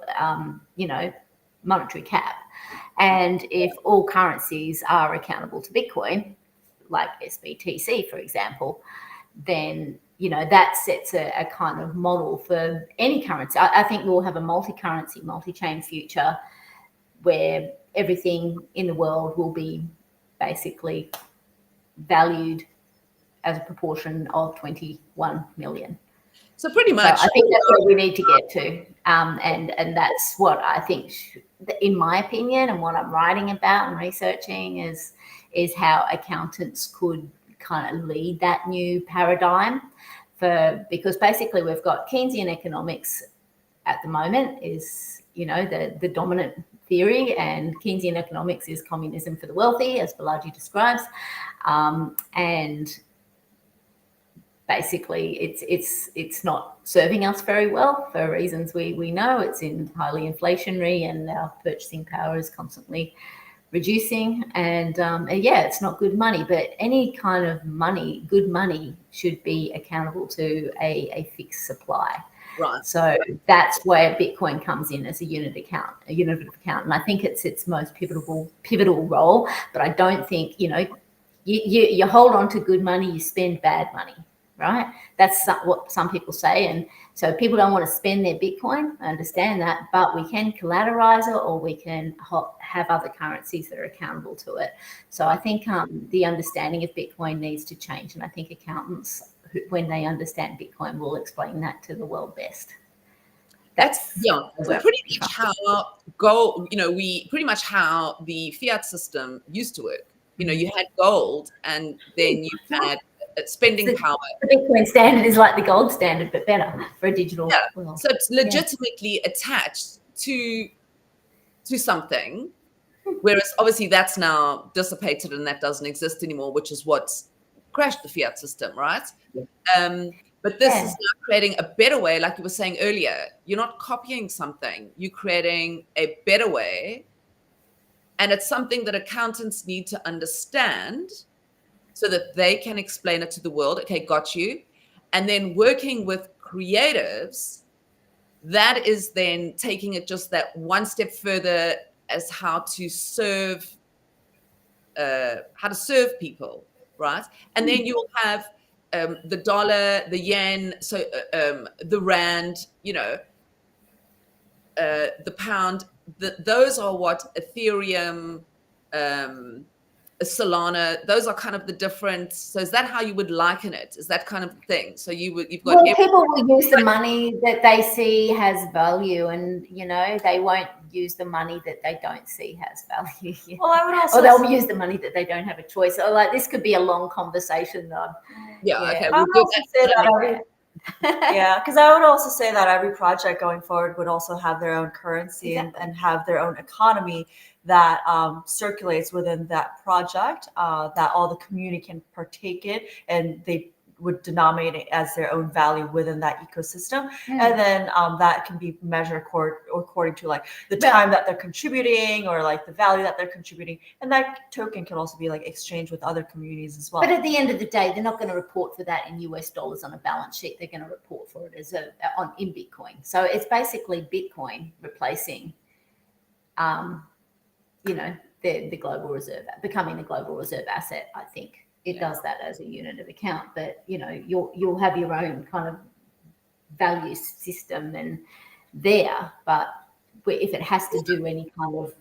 monetary cap. And if all currencies are accountable to Bitcoin, like SBTC, for example, then that sets a kind of model for any currency. I think we'll have a multi-currency, multi-chain future where everything in the world will be basically valued as a proportion of 21 million. So pretty much, I think that's what we need to get to, and that's what I think, in my opinion, and what I'm writing about and researching is how accountants could kind of lead that new paradigm, because basically we've got Keynesian economics at the moment is the dominant theory, and Keynesian economics is communism for the wealthy, as Balaji describes, and basically it's not serving us very well for reasons we know. It's highly inflationary, and our purchasing power is constantly reducing, and it's not good money. But any kind of money, good money, should be accountable to a fixed supply. Right. So that's where Bitcoin comes in as a unit of account, and I think it's its most pivotal role. But I don't think you hold on to good money, you spend bad money. Right? That's what some people say. And so people don't want to spend their Bitcoin. I understand that, but we can collateralize it, or we can have other currencies that are accountable to it. So I think the understanding of Bitcoin needs to change. And I think accountants, when they understand Bitcoin, will explain that to the world best. That's pretty much how how the fiat system used to work. You had gold, and then you had spending power. The Bitcoin standard is like the gold standard, but better for a digital world. So it's legitimately attached to something, whereas obviously that's now dissipated and that doesn't exist anymore, which is what's crashed the fiat system, right? But this is now creating a better way, like you were saying earlier. You're not copying something, you're creating a better way, and it's something that accountants need to understand, so that they can explain it to the world. Okay, got you. And then working with creatives, that is then taking it just that one step further as how to serve people, right? And then you will have the dollar, the yen, so the rand, the pound. Those are what Ethereum, Solana, those are kind of the different. So is that how you would liken it? Is that kind of thing? So you've got well, people will use the money that they see has value, and they won't use the money that they don't see has value. Well, I would also, or they'll use the money that they don't have a choice. So like this could be a long conversation though. Okay. I would also say that because I would also say that every project going forward would also have their own currency and have their own economy that circulates within that project, that all the community can partake in, and they would denominate it as their own value within that ecosystem. And then that can be measured according to like the time that they're contributing, or like the value that they're contributing. And that token can also be like exchanged with other communities as well. But at the end of the day, they're not going to report for that in US dollars on a balance sheet. They're going to report for it as in Bitcoin. So it's basically Bitcoin replacing, the global reserve, becoming the global reserve asset. I think it does that as a unit of account, but you'll have your own kind of value system and there. But if it has to do any kind of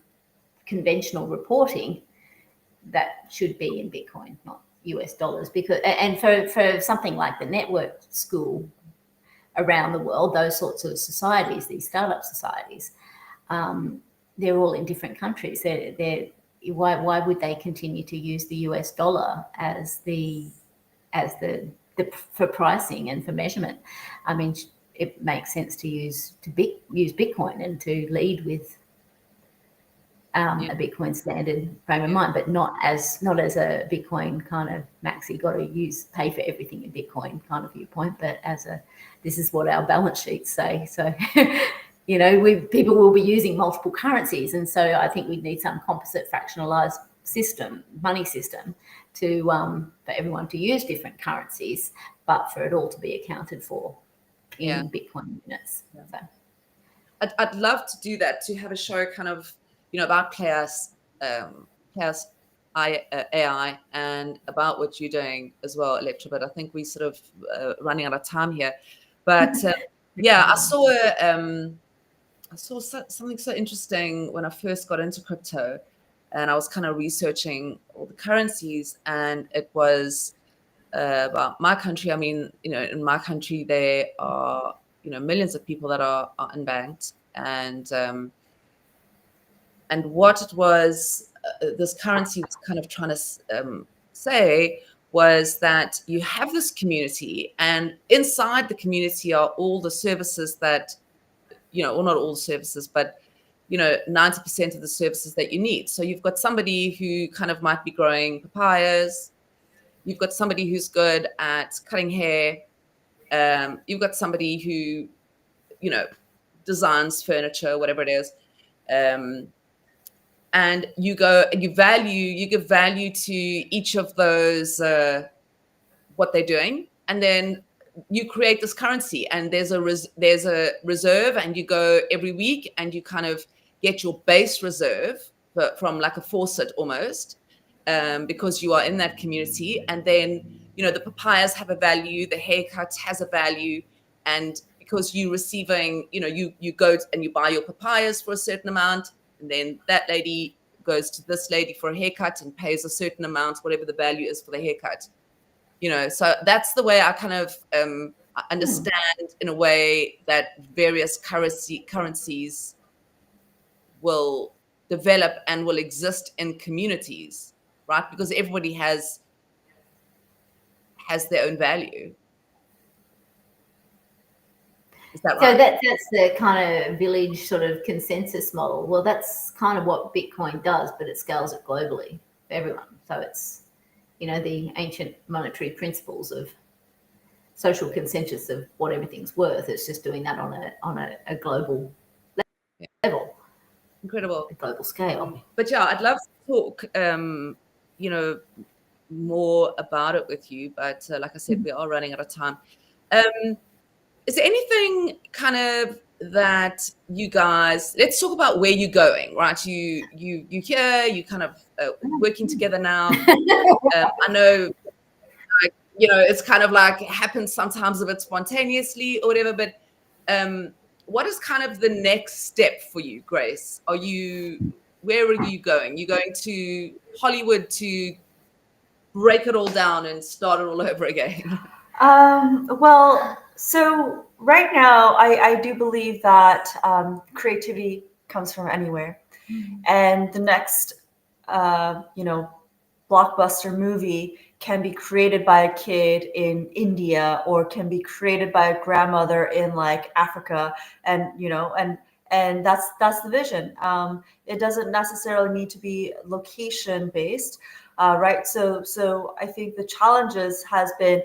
conventional reporting, that should be in Bitcoin, not US dollars. And for something like the network school around the world, those sorts of societies, these startup societies, they're all in different countries. Why would they continue to use the US dollar as the for pricing and for measurement? I mean, it makes sense to use Bitcoin and to lead with a Bitcoin standard frame of mind, but not as a Bitcoin kind of maxi got to pay for everything in Bitcoin kind of viewpoint, but as this is what our balance sheets say. So people will be using multiple currencies, and so I think we need some composite fractionalized money system to for everyone to use different currencies, but for it all to be accounted for in Bitcoin units. So. I'd love to do that, to have a show kind of about Chaos AI and about what you're doing as well, Electra. But I think we sort of running out of time here. But I saw something so interesting when I first got into crypto, and I was kind of researching all the currencies, and it was about my country. I mean, in my country, there are, millions of people that are unbanked, and what it was, this currency was kind of trying to say was that you have this community, and inside the community are all the services that, or not all the services, but 90% of the services that you need. So you've got somebody who kind of might be growing papayas. You've got somebody who's good at cutting hair. You've got somebody who, designs furniture, whatever it is. And you go and you give value to each of those, what they're doing. And then you create this currency, and there's a reserve, and you go every week and you kind of get your base reserve from like a faucet almost, because you are in that community. And then, the papayas have a value, the haircut has a value, and because you're receiving, you go and you buy your papayas for a certain amount, and then that lady goes to this lady for a haircut and pays a certain amount, whatever the value is for the haircut. So that's the way I kind of understand, in a way, that various currencies will develop and will exist in communities, right? Because everybody has their own value. Is that right? So that's the kind of village sort of consensus model. Well, that's kind of what Bitcoin does, but it scales it globally for everyone. So it's, the ancient monetary principles of social consensus of what everything's worth. It's just doing that on a global level. Incredible. A global scale. But I'd love to talk, more about it with you. But like I said, we are running out of time. Is there anything kind of that you guys, let's talk about where you're going, right? You here, you kind of working together now. I know it's kind of like it happens sometimes a bit spontaneously or whatever. But what is kind of the next step for you, Grace? Where are you going? You going to Hollywood to break it all down and start it all over again? Well, so right now, I do believe that creativity comes from anywhere. And the next, blockbuster movie can be created by a kid in India, or can be created by a grandmother in like Africa, and that's the vision. It doesn't necessarily need to be location based, right? So I think the challenges has been,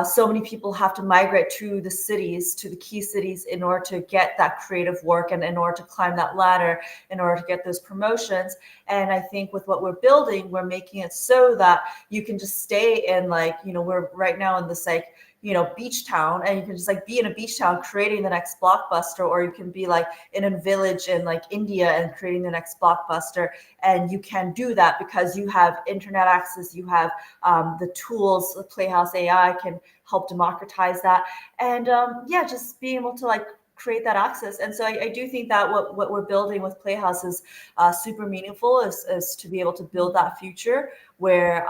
so many people have to migrate to the cities, to the key cities, in order to get that creative work, and in order to climb that ladder, in order to get those promotions. And I think with what we're building, we're making it so that you can just stay in, like, we're right now in this, like, beach town, and you can just like be in a beach town creating the next blockbuster, or you can be like in a village in like India and creating the next blockbuster. And you can do that because you have internet access, you have the tools. The Playhouse AI can help democratize that, and just being able to like create that access. And so I do think that what we're building with Playhouse is super meaningful, is to be able to build that future where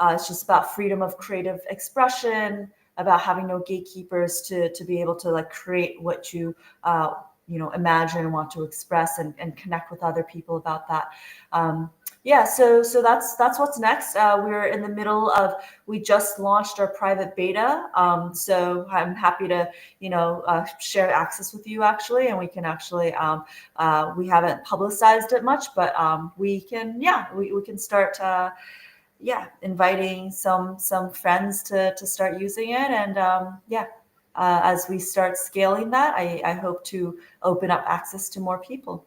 it's just about freedom of creative expression, about having no gatekeepers to be able to like create what you imagine and want to express, and connect with other people about that. So that's what's next. We're in the middle of, we just launched our private beta. So I'm happy to, share access with you actually. And we can actually, we haven't publicized it much, but we can start, inviting some friends to start using it. And as we start scaling that, I hope to open up access to more people.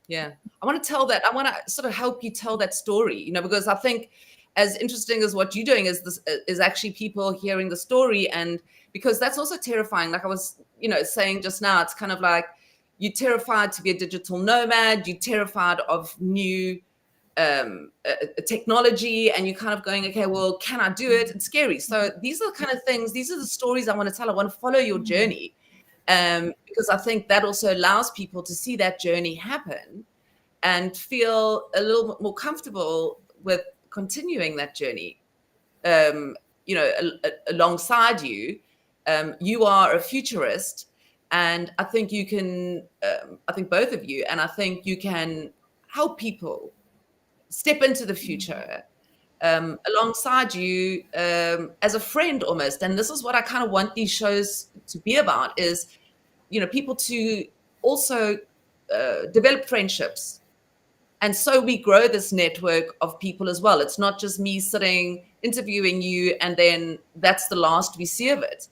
Yeah, I want to sort of help you tell that story, because I think as interesting as what you're doing is actually people hearing the story. And because that's also terrifying. Like I was, saying just now, it's kind of like you're terrified to be a digital nomad. You're terrified of new technology, and you're kind of going, okay, well, can I do it? It's scary. So these are the kind of things, these are the stories I want to tell. I want to follow your journey, because I think that also allows people to see that journey happen and feel a little bit more comfortable with continuing that journey, alongside you. You are a futurist, and I think you can, I think both of you, and I think you can help people step into the future alongside you, as a friend almost. And this is what I kind of want these shows to be about, is, people to also develop friendships. And so we grow this network of people as well. It's not just me sitting interviewing you and then that's the last we see of it.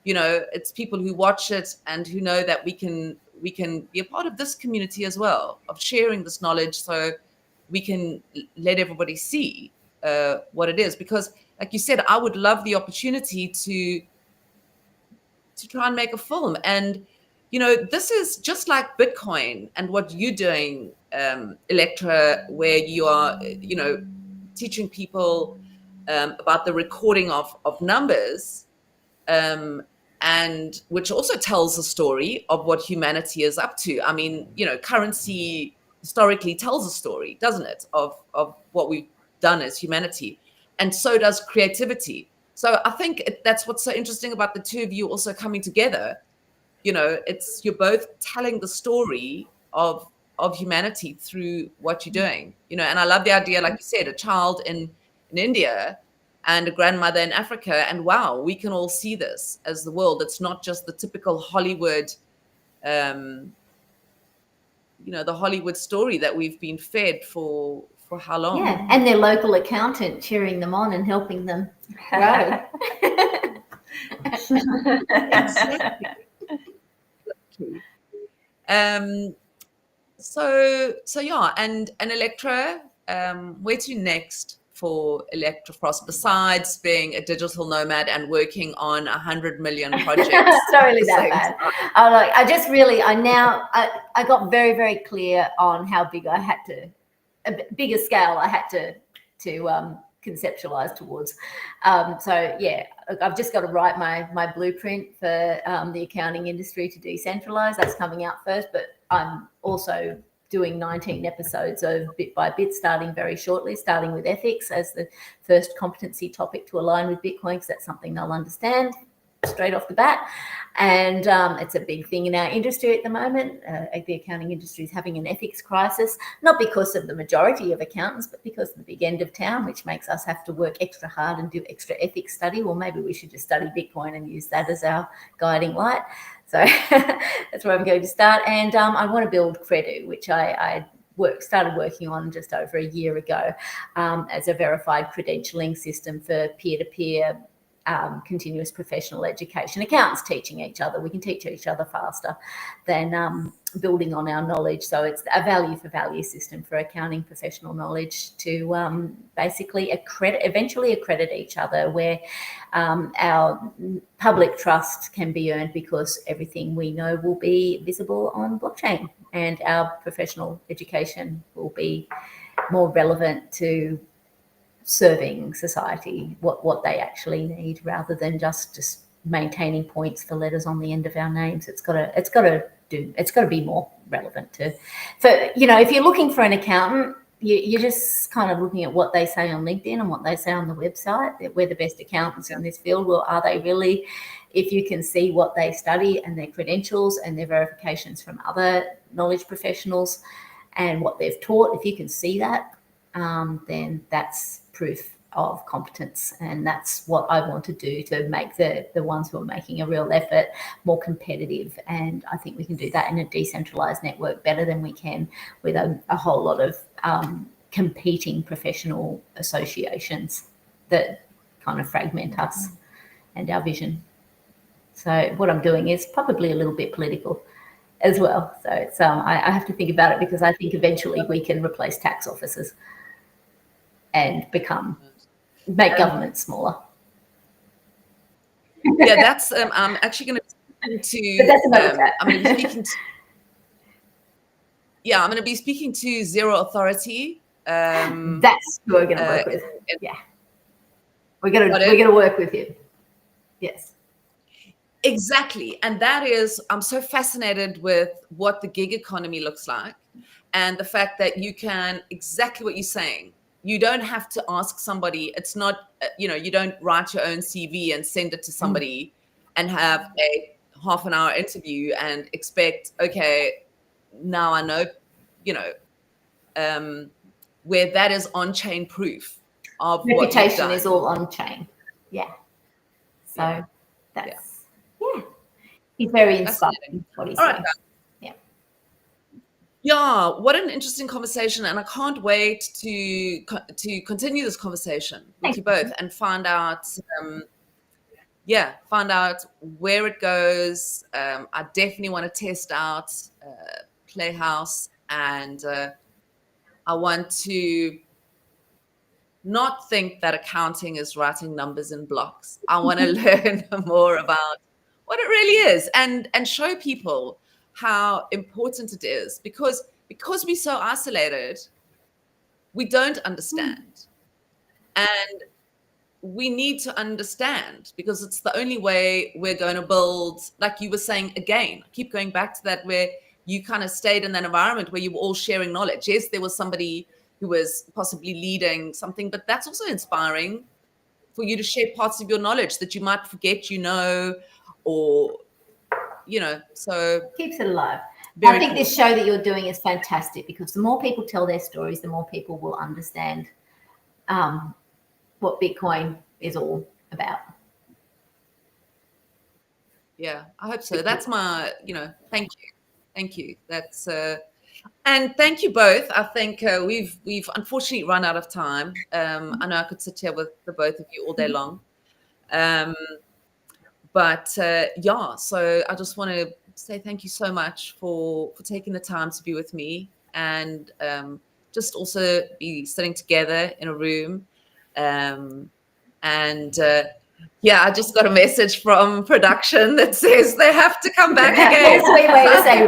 It's people who watch it and who know that we can be a part of this community as well, of sharing this knowledge, so we can let everybody see what it is. Because like you said, I would love the opportunity to try and make a film. And, this is just like Bitcoin and what you're doing, Electra, where you are, teaching people about the recording of numbers, and which also tells a story of what humanity is up to. I mean, currency historically tells a story, doesn't it, of what we've done as humanity, and so does creativity. So I think that's what's so interesting about the two of you also coming together. You're both telling the story of humanity through what you're doing. And I love the idea, like you said, a child in India and a grandmother in Africa, and wow, we can all see this as the world. It's not just the typical Hollywood, the Hollywood story that we've been fed for how long? Yeah, and their local accountant cheering them on and helping them grow. Exactly. So yeah, and Electra, where to next for Electra Frost, besides being a digital nomad and working on 100 million projects? It's not really that bad. I got very, very clear on how big I had to, a bigger scale I had to conceptualize towards. So yeah, I've just got to write my blueprint for the accounting industry to decentralize. That's coming out first, but I'm also doing 19 episodes of Bit by Bit, starting very shortly, starting with ethics as the first competency topic to align with Bitcoin, because that's something they'll understand straight off the bat. And it's a big thing in our industry at the moment. The accounting industry is having an ethics crisis, not because of the majority of accountants, but because of the big end of town, which makes us have to work extra hard and do extra ethics study. Well, maybe we should just study Bitcoin and use that as our guiding light. So that's where I'm going to start. And I want to build Credu, which I started working on just over a year ago, as a verified credentialing system for peer-to-peer continuous professional education. Accountants teaching each other. We can teach each other faster than building on our knowledge. So it's a value for value system for accounting professional knowledge to basically eventually accredit each other, where our public trust can be earned because everything we know will be visible on blockchain, and our professional education will be more relevant to serving society, what they actually need, rather than just maintaining points for letters on the end of our names. It's got to be more relevant to, if you're looking for an accountant, you're just kind of looking at what they say on LinkedIn and what they say on the website. We're the best accountants in this field. Well, are they really? If you can see what they study and their credentials and their verifications from other knowledge professionals and what they've taught, if you can see that, then that's proof of competence. And that's what I want to do to make the ones who are making a real effort more competitive. And I think we can do that in a decentralized network better than we can with a whole lot of competing professional associations that kind of fragment us and our vision. So what I'm doing is probably a little bit political as well. So it's I have to think about it, because I think eventually we can replace tax officers and make government smaller. Yeah, that's I'm actually going to But that's another chat. I'm going to be speaking to, I'm going to be speaking to Zero Authority. That's who we're going to work with. Yeah, we're going to work with you. Yes. Exactly. And that is, I'm so fascinated with what the gig economy looks like, and the fact that you can, exactly what you're saying, you don't have to ask somebody. It's not, you don't write your own CV and send it to somebody and have a half an hour interview and expect, okay, now I know, where that is on-chain proof of reputation what is all on-chain. Yeah. So that's, he's very inspiring. What he's doing. Yeah, what an interesting conversation, and I can't wait to continue this conversation with you both and find out, where it goes. I definitely want to test out Playhouse, and I want to not think that accounting is writing numbers in blocks. I want to learn more about what it really is, and show people how important it is, because we're so isolated, we don't understand. And we need to understand, because it's the only way we're going to build, like you were saying again, I keep going back to that, where you kind of stayed in that environment where you were all sharing knowledge. Yes, there was somebody who was possibly leading something, but that's also inspiring for you to share parts of your knowledge that you might forget, or so keeps it alive. I think this show that you're doing is fantastic, because the more people tell their stories, the more people will understand what Bitcoin is all about. Yeah, I hope so. That's my, thank you. That's and thank you both. I think we've unfortunately run out of time. I know I could sit here with the both of you all day long. But so I just want to say thank you so much for taking the time to be with me, and just also be sitting together in a room. I just got a message from production that says they have to come back again. That's a sweet way to say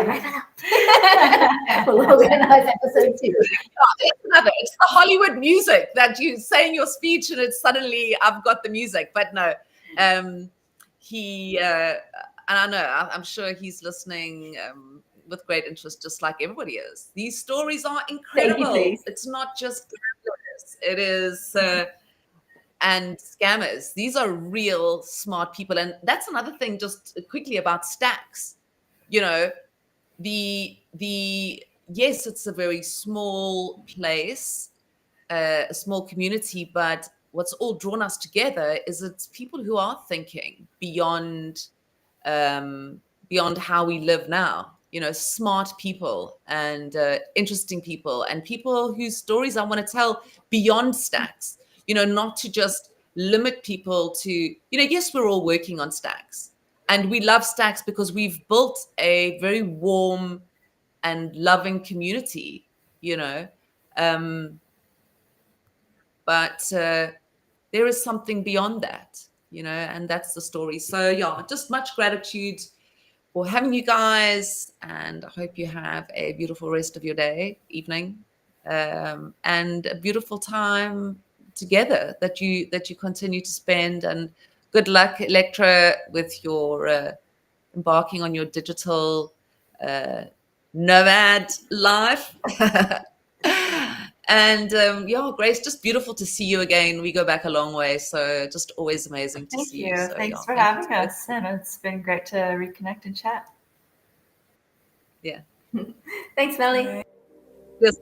Well Organized episode 2. It's another. It's the Hollywood music that you say in your speech, and it's suddenly I've got the music. But no, he and I know I'm sure he's listening with great interest, just like everybody is. These stories are incredible. It's not just gamblers. It is. And scammers. These are real smart people. And that's another thing just quickly about Stacks. You know, yes, it's a very small place, a small community, but what's all drawn us together is it's people who are thinking beyond how we live now. You know, smart people and interesting people and people whose stories I want to tell beyond Stacks. You know, not to just limit people to, you know, yes, we're all working on Stacks and we love Stacks because we've built a very warm and loving community, you know. But there is something beyond that, you know, and that's the story. So yeah, just much gratitude for having you guys, and I hope you have a beautiful rest of your day, evening, and a beautiful time together that you continue to spend. And good luck, Electra, with your embarking on your digital nomad life. And yeah, Grace, just beautiful to see you again. We go back a long way, so just always amazing to see you. So, Thanks for having us, and it's been great to reconnect and chat. Yeah. Thanks, Melanie. Yes,